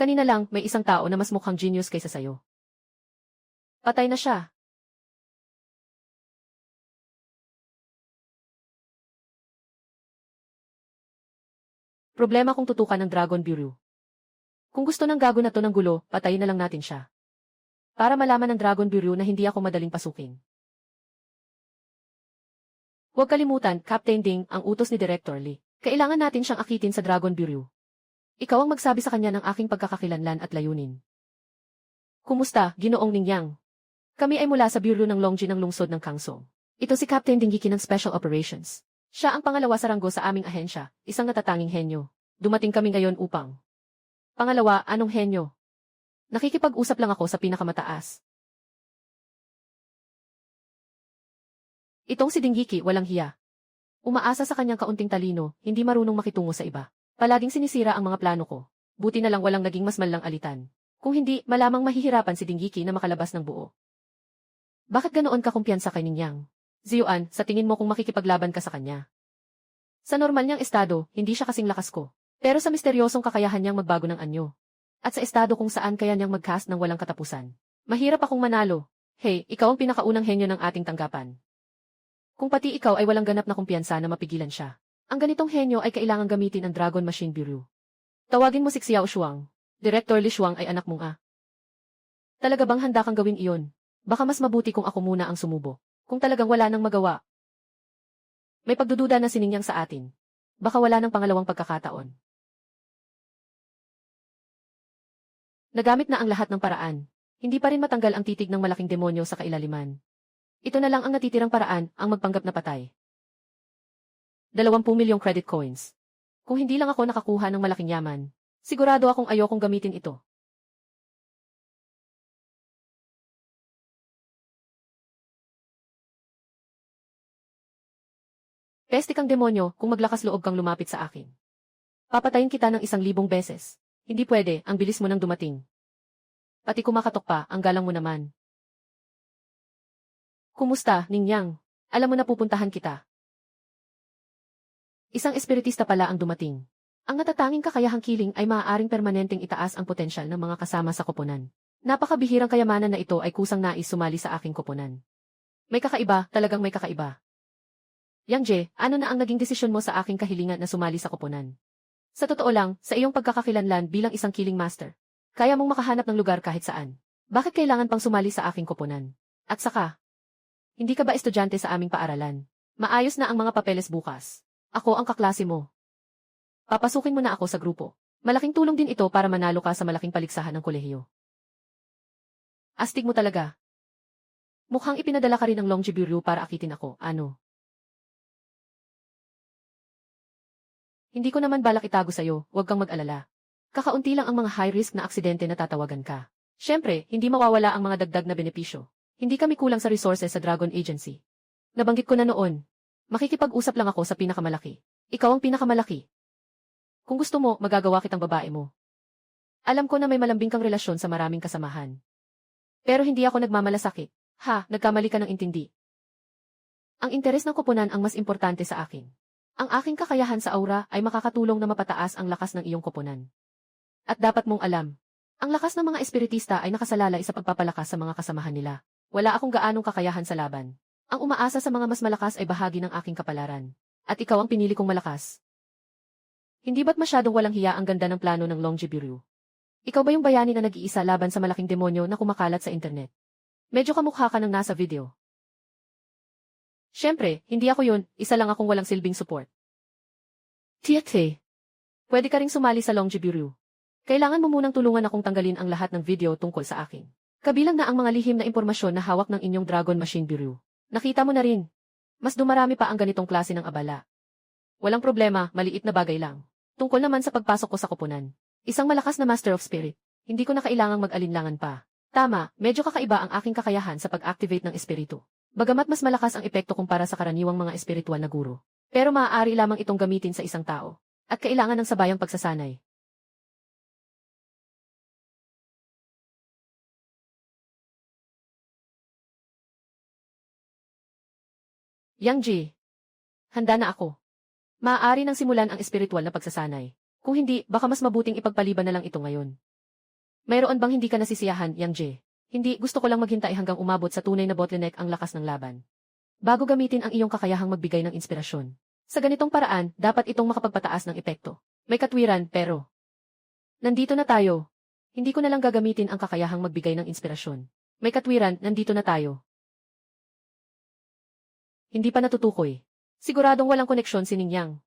Kanina lang, may isang tao na mas mukhang genius kaysa sayo. Patay na siya. Problema kung tutukan ng Dragon Bureau. Kung gusto ng gago na to ng gulo, patayin na lang natin siya. Para malaman ng Dragon Bureau na hindi ako madaling pasukin. Huwag kalimutan, Captain Ding, ang utos ni Director Lee. Kailangan natin siyang akitin sa Dragon Bureau. Ikaw ang magsabi sa kanya ng aking pagkakakilanlan at layunin. Kumusta, Ginoong Ning Yang? Kami ay mula sa Bureau ng Longji ng lungsod ng Kangsong. Ito si Captain Dinggiki ng Special Operations. Siya ang pangalawa sa ranggo sa aming ahensya, isang natatanging henyo. Dumating kami ngayon upang. Pangalawa, anong henyo? Nakikipag-usap lang ako sa pinakamataas. Itong si Dinggiki walang hiya. Umaasa sa kanyang kaunting talino, hindi marunong makitungo sa iba. Palaging sinisira ang mga plano ko. Buti na lang walang naging mas malang alitan. Kung hindi, malamang mahihirapan si Dinggiki na makalabas ng buo. Bakit ganoon ka kumpiyansa kay Ning Yang? Ziyuan, sa tingin mo kung makikipaglaban ka sa kanya? Sa normal niyang estado, hindi siya kasing lakas ko. Pero sa misteryosong kakayahan niyang magbago ng anyo. At sa estado kung saan kaya niyang mag-cast ng walang katapusan. Mahirap akong manalo. Hey, ikaw ang pinakaunang henyo ng ating tanggapan. Kung pati ikaw ay walang ganap na kumpiyansa na mapigilan siya. Ang ganitong henyo ay kailangang gamitin ang Dragon Machine Bureau. Tawagin mo si Xiao Shuang. Director Li Shuang ay anak mong Talaga bang handa kang gawin iyon? Baka mas mabuti kung ako muna ang sumubo. Kung talagang wala nang magawa. May pagdududa na siningyang sa atin. Baka wala nang pangalawang pagkakataon. Nagamit na ang lahat ng paraan. Hindi pa rin matanggal ang titig ng malaking demonyo sa kailaliman. Ito na lang ang natitirang paraan, ang magpanggap na patay. 20 milyong credit coins. Kung hindi lang ako nakakuha ng malaking yaman, sigurado akong ayokong gamitin ito. Peste kang demonyo kung maglakas loob kang lumapit sa akin. Papatayin kita ng 1,000 beses. Hindi pwede, ang bilis mo nang dumating. Pati kumakatok pa, ang galang mo naman. Kumusta, Ningyang? Alam mo na pupuntahan kita. Isang espiritista pala ang dumating. Ang natatanging kakayahang kiling ay maaaring permanenteng itaas ang potensyal ng mga kasama sa koponan. Napakabihirang kayamanan na ito ay kusang nais sumali sa aking koponan. May kakaiba, talagang may kakaiba. Yang Je, ano na ang naging desisyon mo sa aking kahilingan na sumali sa koponan? Sa totoo lang, sa iyong pagkakakilanlan bilang isang killing master, kaya mong makahanap ng lugar kahit saan. Bakit kailangan pang sumali sa aking koponan? At saka, hindi ka ba estudyante sa aming paaralan? Maayos na ang mga papeles bukas. Ako ang kaklase mo. Papasukin mo na ako sa grupo. Malaking tulong din ito para manalo ka sa malaking paligsahan ng kolehiyo. Astig mo talaga. Mukhang ipinadala ka rin ng Longjiburyu para akitin ako, ano? Hindi ko naman balak itago sa'yo, huwag kang mag-alala. Kakaunti lang ang mga high-risk na aksidente na tatawagan ka. Siyempre, hindi mawawala ang mga dagdag na benepisyo. Hindi kami kulang sa resources sa Dragon Agency. Nabanggit ko na noon. Makikipag-usap lang ako sa pinakamalaki. Ikaw ang pinakamalaki. Kung gusto mo, magagawa kitang babae mo. Alam ko na may malambing kang relasyon sa maraming kasamahan. Pero hindi ako nagmamalasakit. Ha, nagkamali ka ng intindi. Ang interes ng koponan ang mas importante sa akin. Ang aking kakayahan sa aura ay makakatulong na mapataas ang lakas ng iyong koponan. At dapat mong alam, ang lakas ng mga espiritista ay nakasalalay sa pagpapalakas sa mga kasamahan nila. Wala akong gaanong kakayahan sa laban. Ang umaasa sa mga mas malakas ay bahagi ng aking kapalaran. At ikaw ang pinili kong malakas. Hindi ba't masyadong walang hiya ang ganda ng plano ng Longjiburyu? Ikaw ba yung bayani na nag-iisa laban sa malaking demonyo na kumakalat sa internet? Medyo kamukha ka ng nasa video. Siyempre, hindi ako yun, isa lang akong walang silbing support. Tiete. Pwede ka ring sumali sa Longjiburyu. Kailangan mo munang tulungan akong tanggalin ang lahat ng video tungkol sa akin. Kabilang na ang mga lihim na impormasyon na hawak ng inyong Dragon Machine Bureau. Nakita mo na rin. Mas dumarami pa ang ganitong klase ng abala. Walang problema, maliit na bagay lang. Tungkol naman sa pagpasok ko sa koponan. Isang malakas na Master of Spirit. Hindi ko na kailangang mag-alinlangan pa. Tama, medyo kakaiba ang aking kakayahan sa pag-activate ng espiritu. Bagamat mas malakas ang epekto kumpara sa karaniwang mga espiritual na guro. Pero maaari lamang itong gamitin sa isang tao. At kailangan ng sabayang pagsasanay. Yang Ji. Handa na ako. Maaari nang simulan ang espiritual na pagsasanay. Kung hindi, baka mas mabuting ipagpaliban na lang ito ngayon. Mayroon bang hindi ka nasisiyahan, Yang Ji? Hindi, gusto ko lang maghintay hanggang umabot sa tunay na bottleneck ang lakas ng laban. Bago gamitin ang iyong kakayahang magbigay ng inspirasyon. Sa ganitong paraan, dapat itong makapagpataas ng epekto. May katwiran, pero nandito na tayo. Hindi ko na lang gagamitin ang kakayahang magbigay ng inspirasyon. May katwiran, nandito na tayo. Hindi pa natutukoy. Siguradong walang koneksyon si Ningyang.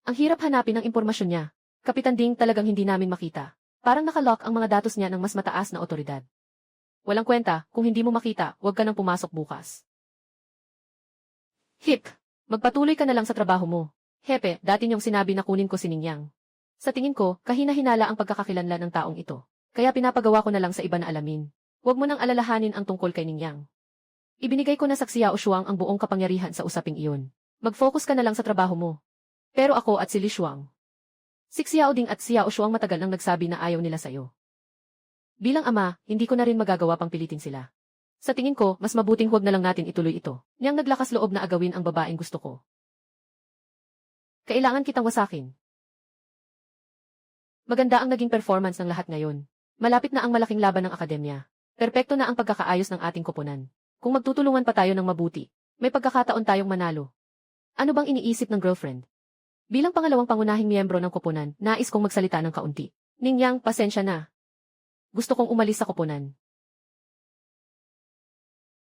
Ang hirap hanapin ang impormasyon niya. Kapitan Ding, talagang hindi namin makita. Parang nakalock ang mga datos niya ng mas mataas na otoridad. Walang kwenta, kung hindi mo makita, huwag ka nang pumasok bukas. Hip! Magpatuloy ka na lang sa trabaho mo. Hepe, dati niyong sinabi na kunin ko si Ningyang. Sa tingin ko, kahina-hinala ang pagkakakilanlan ng taong ito. Kaya pinapagawa ko na lang sa iba na alamin. Huwag mo nang alalahanin ang tungkol kay Ningyang. Ibinigay ko na sa Xiao Shuang ang buong kapangyarihan sa usaping iyon. Mag-focus ka na lang sa trabaho mo. Pero ako at si Li Shuang. Si Xiao Ding at Xiao Shuang matagal nang nagsabi na ayaw nila sa'yo. Bilang ama, hindi ko na rin magagawa pang pilitin sila. Sa tingin ko, mas mabuting huwag na lang natin ituloy ito. Niyang naglakas loob na agawin ang babaeng gusto ko. Kailangan kitang wasakin. Maganda ang naging performance ng lahat ngayon. Malapit na ang malaking laban ng akademya. Perpekto na ang pagkakaayos ng ating koponan. Kung magtutulungan pa tayo ng mabuti, may pagkakataon tayong manalo. Ano bang iniisip ng girlfriend? Bilang pangalawang pangunahing miyembro ng koponan, nais kong magsalita ng kaunti. Ningyang, pasensya na. Gusto kong umalis sa koponan.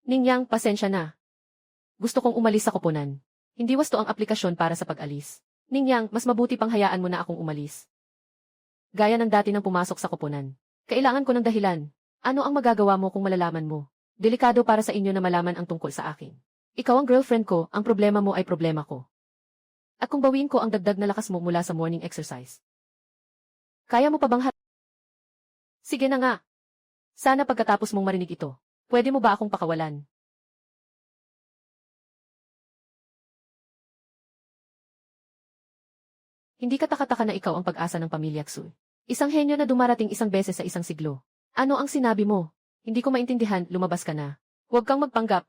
Ningyang, pasensya na. Gusto kong umalis sa koponan. Hindi wasto ang aplikasyon para sa pag-alis. Ningyang, mas mabuti pang hayaan mo na akong umalis. Gaya ng dati nang pumasok sa koponan. Kailangan ko ng dahilan. Ano ang magagawa mo kung malalaman mo? Delikado para sa inyo na malaman ang tungkol sa akin. Ikaw ang girlfriend ko, ang problema mo ay problema ko. At kung bawiin ko ang dagdag na lakas mo mula sa morning exercise. Kaya mo pa bang Sige na nga. Sana pagkatapos mong marinig ito, pwede mo ba akong pakawalan? Hindi ka taka-taka na ikaw ang pag-asa ng pamilya Xu. Isang henyo na dumarating isang beses sa isang siglo. Ano ang sinabi mo? Hindi ko maintindihan, lumabas ka na. Huwag kang magpanggap.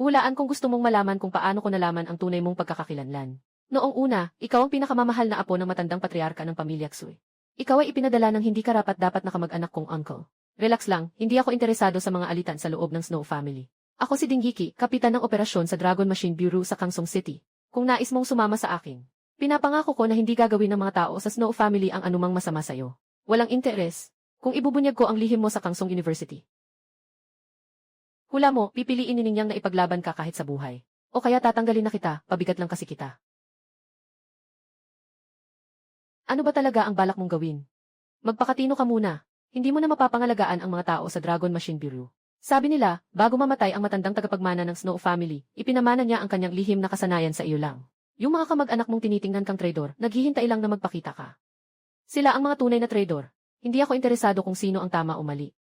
Hulaan kung gusto mong malaman kung paano ko nalaman ang tunay mong pagkakakilanlan. Noong una, ikaw ang pinakamamahal na apo ng matandang patriarka ng pamilya Xu. Ikaw ay ipinadala ng hindi karapat-dapat na kamag-anak kong uncle. Relax lang, hindi ako interesado sa mga alitan sa loob ng Snow family. Ako si Dinghiki, kapitan ng operasyon sa Dragon Machine Bureau sa Kangsong City. Kung nais mong sumama sa akin, pinapangako ko na hindi gagawin ng mga tao sa Snow family ang anumang masama sa'yo. Walang interes. Kung ibubunyag ko ang lihim mo sa Kangsong University. Hula mo, pipiliin ni Ningyang na ipaglaban ka kahit sa buhay. O kaya tatanggalin na kita, pabigat lang kasi kita. Ano ba talaga ang balak mong gawin? Magpakatino ka muna. Hindi mo na mapapangalagaan ang mga tao sa Dragon Machine Bureau. Sabi nila, bago mamatay ang matandang tagapagmana ng Snow family, ipinamana niya ang kanyang lihim na kasanayan sa iyo lang. Yung mga kamag-anak mong tinitingnan kang traidor, naghihintay lang na magpakita ka. Sila ang mga tunay na traidor. Hindi ako interesado kung sino ang tama o mali.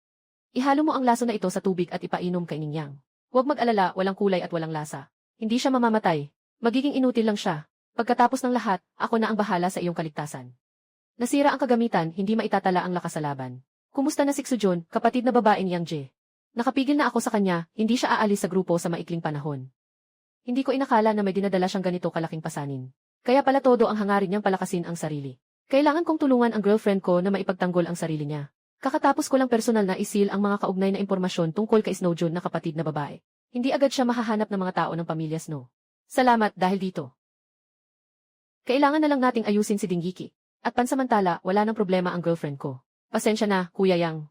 Ihalo mo ang laso na ito sa tubig at ipainom kay Ningyang. Huwag mag-alala, walang kulay at walang lasa. Hindi siya mamamatay. Magiging inutil lang siya. Pagkatapos ng lahat, ako na ang bahala sa iyong kaligtasan. Nasira ang kagamitan, hindi maitatala ang lakas sa laban. Kumusta na si Xujun, kapatid na babae ni Yang Je? Nakapigil na ako sa kanya, hindi siya aalis sa grupo sa maikling panahon. Hindi ko inakala na may dinadala siyang ganito kalaking pasanin. Kaya pala todo ang hangarin niyang palakasin ang sarili. Kailangan kong tulungan ang girlfriend ko na maipagtanggol ang sarili niya. Kakatapos ko lang personal na isil ang mga kaugnay na impormasyon tungkol kay Snowjun na kapatid na babae. Hindi agad siya mahahanap ng mga tao ng pamilya Snow. Salamat dahil dito. Kailangan na lang nating ayusin si Dinghiki. At pansamantala, wala nang problema ang girlfriend ko. Pasensya na, Kuya Yang.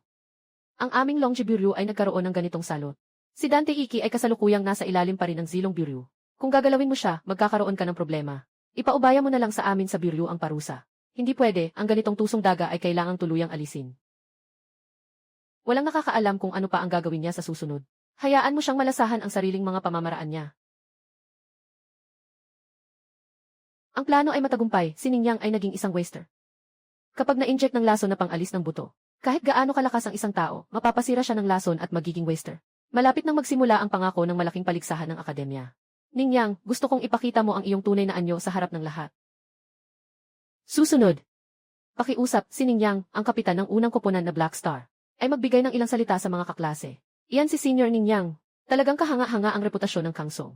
Ang aming Longji Bureau ay nagkaroon ng ganitong salot. Si Dante Iki ay kasalukuyang nasa ilalim pa rin ng Zilong Bureau. Kung gagalawin mo siya, magkakaroon ka ng problema. Ipaubaya mo na lang sa amin sa Bureau ang parusa. Hindi pwede, ang ganitong tusong daga ay kailangang tuluyang alisin. Walang nakakaalam kung ano pa ang gagawin niya sa susunod. Hayaan mo siyang malasahan ang sariling mga pamamaraan niya. Ang plano ay matagumpay, si Ningyang ay naging isang waster. Kapag na-inject ng lason na pang-alis ng buto, kahit gaano kalakas ang isang tao, mapapasira siya ng lason at magiging waster. Malapit nang magsimula ang pangako ng malaking paligsahan ng akademya. Ningyang, gusto kong ipakita mo ang iyong tunay na anyo sa harap ng lahat. Susunod. Pakiusap, si Ningyang, ang kapitan ng unang koponan na Black Star, ay magbigay ng ilang salita sa mga kaklase. Iyan si Senior Ningyang. Talagang kahanga-hanga ang reputasyon ng Kangsong.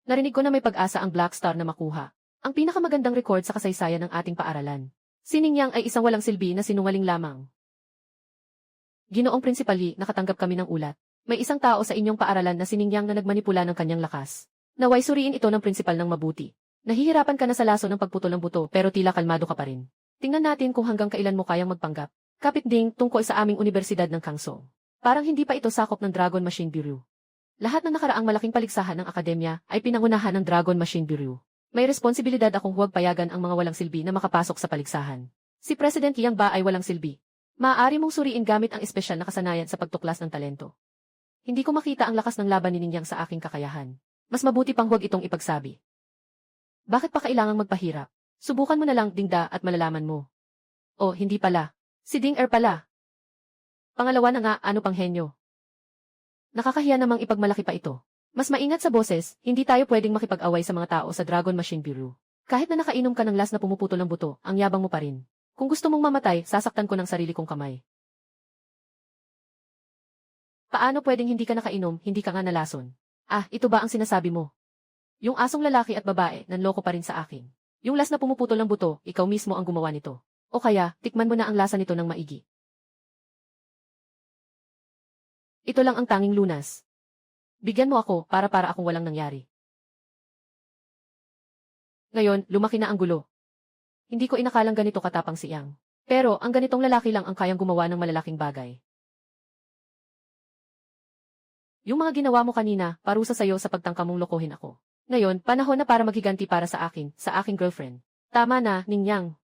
Narinig ko na may pag-asa ang Black Star na makuha ang pinakamagandang record sa kasaysayan ng ating paaralan. Si Ningyang ay isang walang silbi na sinungaling lamang. Ginoong Prinsipali, nakatanggap kami ng ulat. May isang tao sa inyong paaralan na si Ningyang na nagmanipula ng kanyang lakas. Naway suriin ito ng prinsipal ng mabuti. Nahihirapan ka na sa laso ng pagputol ng buto pero tila kalmado ka pa rin. Tingnan natin kung hanggang kailan mo kayang magpanggap. Kapit ding tungkol sa aming Universidad ng Kangsong. Parang hindi pa ito sakop ng Dragon Machine Bureau. Lahat ng nakaraang malaking paligsahan ng akademya ay pinangunahan ng Dragon Machine Bureau. May responsibilidad akong huwag payagan ang mga walang silbi na makapasok sa paligsahan. Si President Yang ba ay walang silbi? Maaari mong suriin gamit ang espesyal na kasanayan sa pagtuklas ng talento. Hindi ko makita ang lakas ng laban ni Ningyang sa aking kakayahan. Mas mabuti pang huwag itong ipagsabi. Bakit pa kailangang magpahirap? Subukan mo na lang, Dingda, at malalaman mo. Oh, hindi pala. Si Ding-er pala. Pangalawa na nga, ano pang henyo? Nakakahiya namang ipagmalaki pa ito. Mas maingat sa boses, hindi tayo pwedeng makipag-away sa mga tao sa Dragon Machine Bureau. Kahit na nakainom ka ng las na pumuputol ng buto, ang yabang mo pa rin. Kung gusto mong mamatay, sasaktan ko ng sarili kong kamay. Paano pwedeng hindi ka nakainom, hindi ka nga nalason? Ah, ito ba ang sinasabi mo? Yung asong lalaki at babae, nanloko pa rin sa akin. Yung las na pumuputol ng buto, ikaw mismo ang gumawa nito. O kaya, tikman mo na ang lasa nito ng maigi. Ito lang ang tanging lunas. Bigyan mo ako para akong walang nangyari. Ngayon, lumaki na ang gulo. Hindi ko inakalang ganito katapang si Yang. Pero, ang ganitong lalaki lang ang kayang gumawa ng malalaking bagay. Yung mga ginawa mo kanina, parusa sa'yo sa pagtangka mong lokohin ako. Ngayon, panahon na para maghiganti para sa aking girlfriend. Tama na, Ningyang.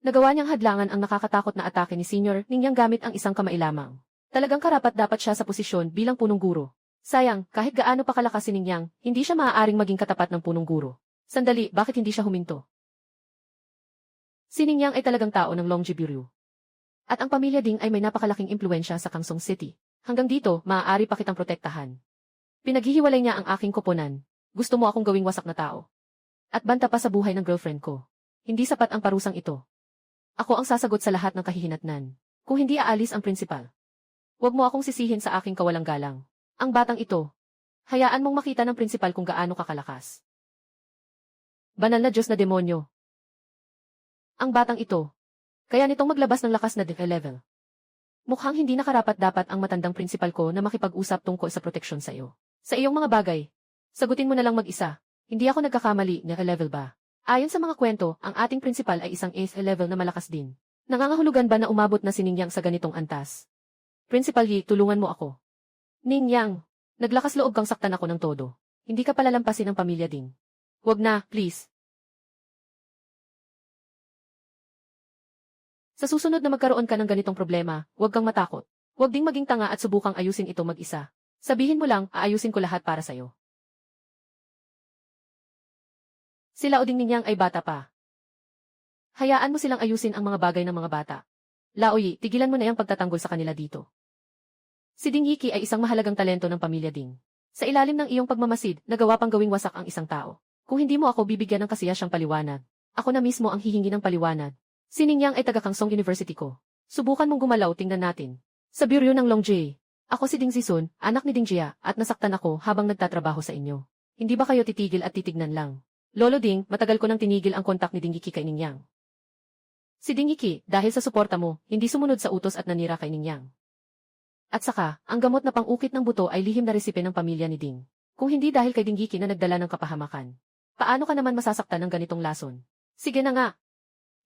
Nagawa niyang hadlangan ang nakakatakot na atake ni Senior Ningyang gamit ang isang kamay lamang. Talagang karapat-dapat siya sa posisyon bilang punong guro. Sayang, kahit gaano pa kalakas si Ningyang, hindi siya maaaring maging katapat ng punong guro. Sandali, bakit hindi siya huminto? Si Ningyang ay talagang tao ng Longji Buryu. At ang pamilya Ding ay may napakalaking impluensya sa Kangsong City. Hanggang dito, maaari pa kitang protektahan. Pinaghihiwalay niya ang aking koponan. Gusto mo akong gawing wasak na tao. At banta pa sa buhay ng girlfriend ko. Hindi sapat ang parusang ito. Ako ang sasagot sa lahat ng kahihinatnan. Kung hindi aalis ang prinsipal. Huwag mo akong sisihin sa aking kawalang galang. Ang batang ito. Hayaan mong makita ng prinsipal kung gaano kakalakas. Banal na Diyos na demonyo. Ang batang ito. Kaya nitong maglabas ng lakas na level. Mukhang hindi nakarapat-dapat ang matandang prinsipal ko na makipag-usap tungkol sa proteksyon sa iyo. Sa iyong mga bagay. Sagutin mo na lang mag-isa. Hindi ako nagkakamali na level ba? Ayon sa mga kwento, ang ating prinsipal ay isang ace level na malakas din. Nangangahulugan ba na umabot na si Ningyang sa ganitong antas? Principal Yi, tulungan mo ako. Ningyang, naglakas loob kang saktan ako ng todo. Hindi ka palalampasin ng pamilya Ding. Huwag na, please. Sa susunod na magkaroon ka ng ganitong problema, huwag kang matakot. Huwag ding maging tanga at subukang ayusin ito mag-isa. Sabihin mo lang, aayusin ko lahat para sa'yo. Sila Oding Ningyang ay bata pa. Hayaan mo silang ayusin ang mga bagay ng mga bata. Laoyi, tigilan mo na yung pagtatanggol sa kanila dito. Si Ding Yiki ay isang mahalagang talento ng pamilya Ding. Sa ilalim ng iyong pagmamasid, nagawa pang gawing wasak ang isang tao. Kung hindi mo ako bibigyan ng kasiyasyang paliwanag, ako na mismo ang hihingi ng paliwanag. Si Ningyang ay taga-Kangsong University ko. Subukan mong gumalaw, tingnan natin. Sa Bureau ng Longjie. Ako si Ding Zisun, anak ni Ding Jia, at nasaktan ako habang nagtatrabaho sa inyo. Hindi ba kayo titigil at titignan lang? Lolo Ding, matagal ko nang tinigil ang kontak ni Ding Yiki kay Ningyang. Si Ding Yiki, dahil sa suporta mo, hindi sumunod sa utos at nanira kay Ningyang. At saka, ang gamot na pang-ukit ng buto ay lihim na resipe ng pamilya ni Ding. Kung hindi dahil kay Ding Yiki na nagdala ng kapahamakan. Paano ka naman masasaktan ng ganitong lason? Sige na nga.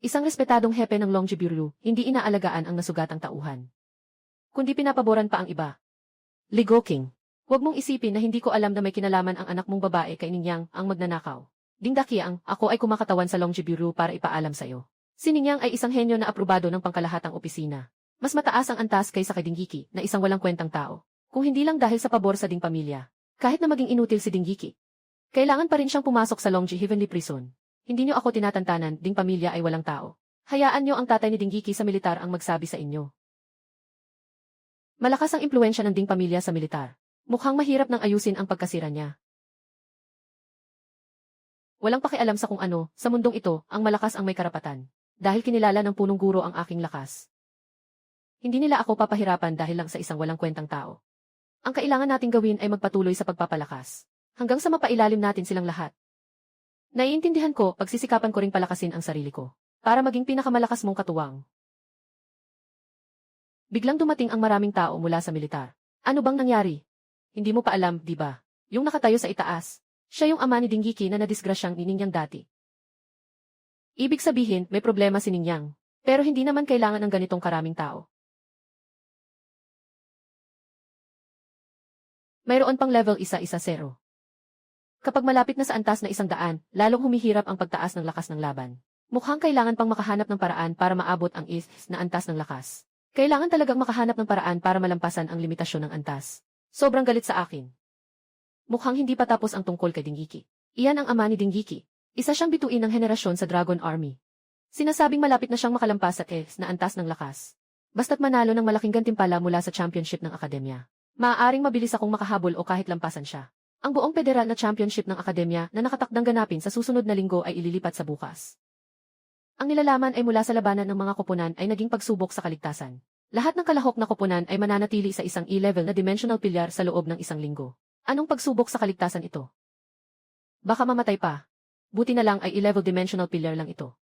Isang respetadong hepe ng Longji Buryu, hindi inaalagaan ang nasugatang tauhan. Kundi pinapaboran pa ang iba. Ligo King. Huwag mong isipin na hindi ko alam na may kinalaman ang anak mong babae kay Ningyang ang magnanakaw. Ding Dakiang, ako ay kumakatawan sa Longji Buryu para ipaalam sa'yo. Si Ningyang ay isang henyo na aprobado ng pangkalahatang opisina. Mas mataas ang antas kaysa kay Ding Yiki na isang walang kwentang tao. Kung hindi lang dahil sa pabor sa Ding pamilya. Kahit na maging inutil si Ding Yiki. Kailangan pa rin siyang pumasok sa Longji Heavenly Prison. Hindi niyo ako tinatantanan, Ding pamilya ay walang tao. Hayaan niyo ang tatay ni Ding Yiki sa militar ang magsabi sa inyo. Malakas ang impluensya ng Ding pamilya sa militar. Mukhang mahirap nang ayusin ang pagkasira niya. Walang pakialam sa kung ano, sa mundong ito, ang malakas ang may karapatan. Dahil kinilala ng punong guro ang aking lakas. Hindi nila ako papahirapan dahil lang sa isang walang kwentang tao. Ang kailangan nating gawin ay magpatuloy sa pagpapalakas. Hanggang sa mapailalim natin silang lahat. Naiintindihan ko, pagsisikapan ko ring palakasin ang sarili ko. Para maging pinakamalakas mong katuwang. Biglang dumating ang maraming tao mula sa militar. Ano bang nangyari? Hindi mo pa alam, di ba? Yung nakatayo sa itaas. Siya yung ama ni Ding Yiki na nadisgrasyang ni Ningyang dati. Ibig sabihin, may problema si Ningyang. Pero hindi naman kailangan ng ganitong karaming tao. Mayroon pang level 1-1-0. Kapag malapit na sa antas na 100, lalong humihirap ang pagtaas ng lakas ng laban. Mukhang kailangan pang makahanap ng paraan para maabot ang is na antas ng lakas. Kailangan talagang makahanap ng paraan para malampasan ang limitasyon ng antas. Sobrang galit sa akin. Mukhang hindi pa tapos ang tungkol kay Ding Yiki. Iyan ang ama ni Ding Yiki. Isa siyang bituin ng henerasyon sa Dragon Army. Sinasabing malapit na siyang makalampas sa is na antas ng lakas. Basta't manalo ng malaking gantimpala mula sa championship ng akademya. Maaaring mabilis akong makahabol o kahit lampasan siya. Ang buong federal na championship ng akademya na nakatakdang ganapin sa susunod na linggo ay ililipat sa bukas. Ang nilalaman ay mula sa labanan ng mga koponan ay naging pagsubok sa kaligtasan. Lahat ng kalahok na koponan ay mananatili sa isang E-level na dimensional pilyar sa loob ng isang linggo. Anong pagsubok sa kaligtasan ito? Baka mamatay pa. Buti na lang ay E-level dimensional pilyar lang ito.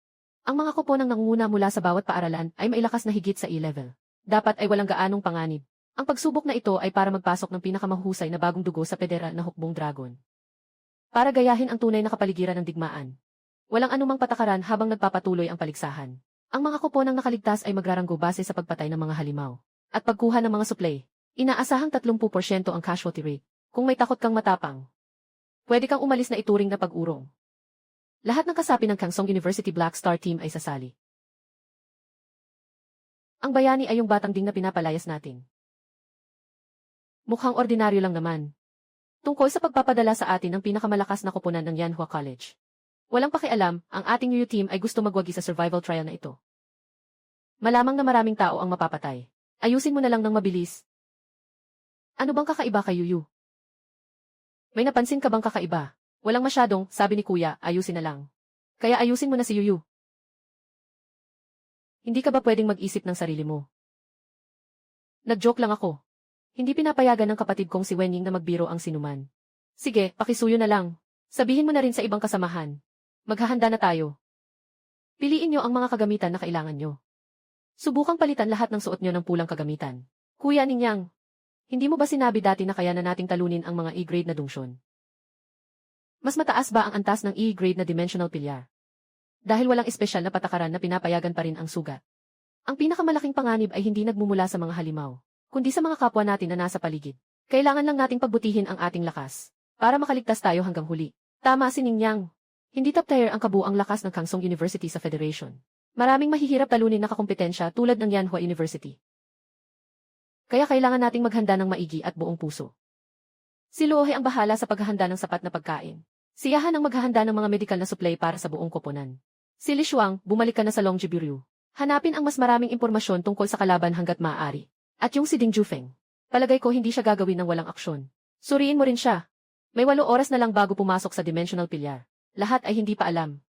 Ang mga koponang nangunguna mula sa bawat paaralan ay mailakas na higit sa E-level. Dapat ay walang gaanong panganib. Ang pagsubok na ito ay para magpasok ng pinakamahusay na bagong dugo sa federal na hukbong dragon. Para gayahin ang tunay na kapaligiran ng digmaan. Walang anumang patakaran habang nagpapatuloy ang paligsahan. Ang mga koponang nakaligtas ay magraranggo base sa pagpatay ng mga halimaw at pagkuha ng mga suplay. Inaasahang 30% ang casualty rate. Kung may takot kang matapang, pwede kang umalis na ituring na pag-urong. Lahat ng kasapi ng Kangsong University Black Star Team ay sasali. Ang bayani ay yung batang ding na pinapalayas natin. Mukhang ordinaryo lang naman. Tungkol sa pagpapadala sa atin ng pinakamalakas na koponan ng Yanhua College. Walang pakialam, ang ating Yuyu team ay gusto magwagi sa survival trial na ito. Malamang na maraming tao ang mapapatay. Ayusin mo na lang ng mabilis. Ano bang kakaiba kay Yuyu? May napansin ka bang kakaiba? Walang masyadong, sabi ni Kuya, ayusin na lang. Kaya ayusin mo na si Yuyu. Hindi ka ba pwedeng mag-isip ng sarili mo? Nag-joke lang ako. Hindi pinapayagan ng kapatid kong si Wenying na magbiro ang sinuman. Sige, pakisuyo na lang. Sabihin mo na rin sa ibang kasamahan. Maghahanda na tayo. Piliin nyo ang mga kagamitan na kailangan nyo. Subukang palitan lahat ng suot nyo ng pulang kagamitan. Kuya Ningyang, hindi mo ba sinabi dati na kaya na nating talunin ang mga E-grade na dungsyon? Mas mataas ba ang antas ng E-grade na dimensional pilyar? Dahil walang espesyal na patakaran na pinapayagan pa rin ang sugat. Ang pinakamalaking panganib ay hindi nagmumula sa mga halimaw, kundi sa mga kapwa natin na nasa paligid. Kailangan lang nating pagbutihin ang ating lakas, para makaligtas tayo hanggang huli. Tama si Ningyang. Hindi top tier ang kabuang lakas ng Kangsong University sa Federation. Maraming mahihirap talunin na kakumpetensya tulad ng Yanhua University. Kaya kailangan nating maghanda ng maigi at buong puso. Si Luohe ang bahala sa paghahanda ng sapat na pagkain. Siyahan ang maghahanda ng mga medikal na supply para sa buong koponan. Si Li Shuang, bumalik ka na sa Longjibiru. Hanapin ang mas maraming impormasyon tungkol sa kalaban hanggat maaari. At yung si Ding Jufeng. Palagay ko hindi siya gagawin ng walang aksyon. Suriin mo rin siya. May 8 oras na lang bago pumasok sa dimensional pilyar. Lahat ay hindi pa alam.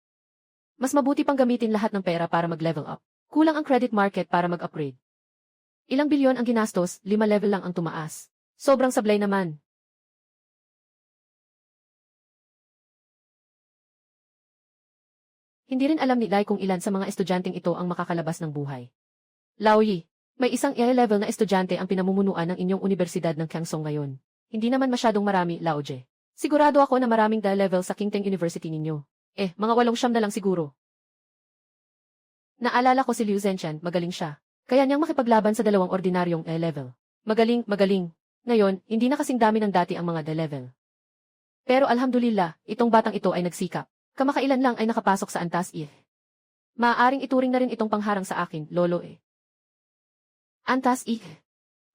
Mas mabuti pang gamitin lahat ng pera para mag-level up. Kulang ang credit market para mag-upgrade. Ilang bilyon ang ginastos, 5 level lang ang tumaas. Sobrang sablay naman. Hindi rin alam ni Lai kung ilan sa mga estudyanteng ito ang makakalabas ng buhay. Laoyi, may isang A-level na estudyante ang pinamumunuan ng inyong universidad ng Kangsong ngayon. Hindi naman masyadong marami, Laoje. Sigurado ako na maraming level sa Qingteng University ninyo. Mga 8 na lang siguro. Naalala ko si Liu Zhenqian, magaling siya. Kaya niyang makipaglaban sa 2 ordinaryong A-level. Magaling, magaling. Ngayon, hindi na kasing dami ng dati ang mga D-level. Pero alhamdulillah, itong batang ito ay nagsikap. Kamakailan lang ay nakapasok sa antas I. Maaaring ituring na rin itong pangharang sa akin, Lolo Antas I.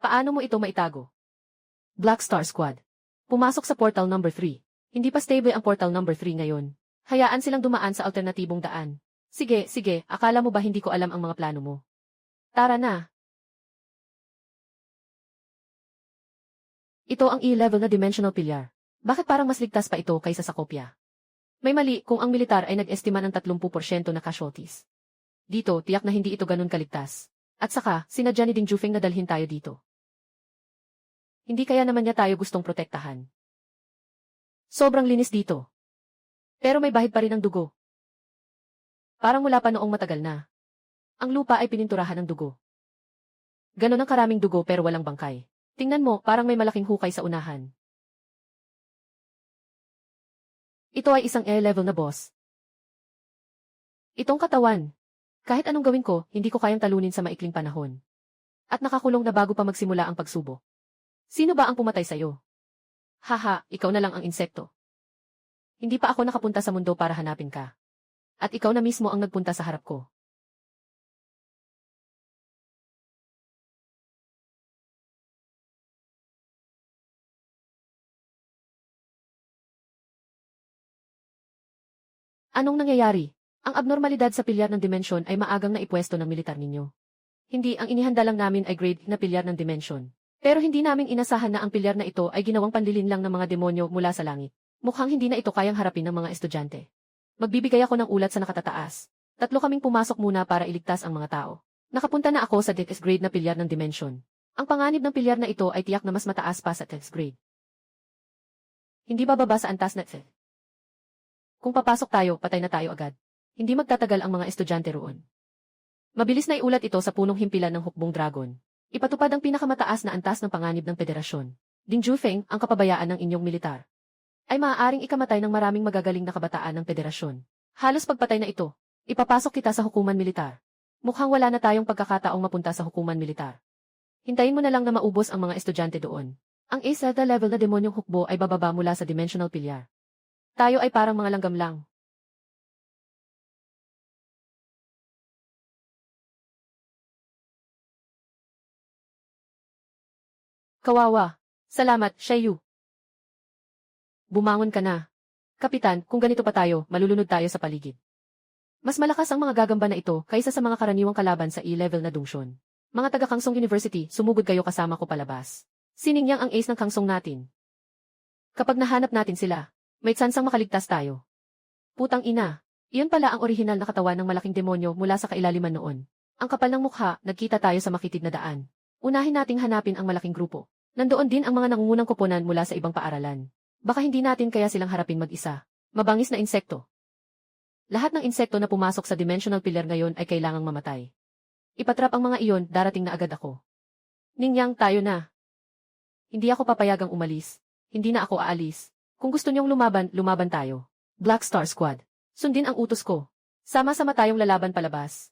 Paano mo ito maitago? Black Star Squad. Pumasok sa portal number 3. Hindi pa stable ang portal number 3 ngayon. Hayaan silang dumaan sa alternatibong daan. Sige, akala mo ba hindi ko alam ang mga plano mo? Tara na. Ito ang E-level na dimensional pilyar. Bakit parang mas ligtas pa ito kaysa sa kopya? May mali kung ang militar ay nag-estima ng 30% na casualties. Dito, tiyak na hindi ito ganun kaligtas. At saka, sinadya ni Ding Jufeng na dalhin tayo dito. Hindi kaya naman niya tayo gustong protektahan. Sobrang linis dito. Pero may bahid pa rin ang dugo. Parang mula pa noong matagal na. Ang lupa ay pininturahan ng dugo. Ganon ang karaming dugo pero walang bangkay. Tingnan mo, parang may malaking hukay sa unahan. Ito ay isang A-level na boss. Itong katawan. Kahit anong gawin ko, hindi ko kayang talunin sa maikling panahon. At nakakulong na bago pa magsimula ang pagsubok. Sino ba ang pumatay sa'yo? Haha, ikaw na lang ang insekto. Hindi pa ako nakapunta sa mundo para hanapin ka. At ikaw na mismo ang nagpunta sa harap ko. Anong nangyayari? Ang abnormalidad sa pilyar ng dimensyon ay maagang naipwesto ng militar ninyo. Hindi, ang inihanda lang namin ay grade na pilyar ng dimensyon. Pero hindi namin inasahan na ang pilyar na ito ay ginawang panlilin lang ng mga demonyo mula sa langit. Mukhang hindi na ito kayang harapin ng mga estudyante. Magbibigay ako ng ulat sa nakatataas. 3 kaming pumasok muna para iligtas ang mga tao. Nakapunta na ako sa DX grade na pilyar ng dimensyon. Ang panganib ng pilyar na ito ay tiyak na mas mataas pa sa DX grade. Hindi bababa sa antas na T. Kung papasok tayo, patay na tayo agad. Hindi magtatagal ang mga estudyante roon. Mabilis na iulat ito sa punong himpilan ng hukbong dragon. Ipatupad ang pinakamataas na antas ng panganib ng federasyon. Ding Jufeng, ang kapabayaan ng inyong militar, ay maaaring ikamatay ng maraming magagaling na kabataan ng federasyon. Halos pagpatay na ito, ipapasok kita sa hukuman militar. Mukhang wala na tayong pagkakataong mapunta sa hukuman militar. Hintayin mo na lang na maubos ang mga estudyante doon. Ang Ace Zelda level na demonyong hukbo ay bababa mula sa dimensional pilyar. Tayo ay parang mga langgam lang. Kawawa. Salamat, Shayu. Bumangon ka na. Kapitan, kung ganito pa tayo, malulunod tayo sa paligid. Mas malakas ang mga gagamba na ito kaysa sa mga karaniwang kalaban sa E-level na dungsyon. Mga taga Kangsong University, sumugod kayo kasama ko palabas. Siningyang ang ace ng Kangsong natin. Kapag nahanap natin sila, may tsansang makaligtas tayo. Putang ina. Iyon pala ang orihinal na katawan ng malaking demonyo mula sa kailaliman noon. Ang kapal ng mukha, nagkita tayo sa makitid na daan. Unahin nating hanapin ang malaking grupo. Nandoon din ang mga nangungunang koponan mula sa ibang paaralan. Baka hindi natin kaya silang harapin mag-isa. Mabangis na insekto. Lahat ng insekto na pumasok sa dimensional pillar ngayon ay kailangang mamatay. Ipatrap ang mga iyon, darating na agad ako. Ningyang, tayo na. Hindi ako papayagang umalis. Hindi na ako aalis. Kung gusto niyong lumaban, lumaban tayo. Black Star Squad. Sundin ang utos ko. Sama-sama tayong lalaban palabas.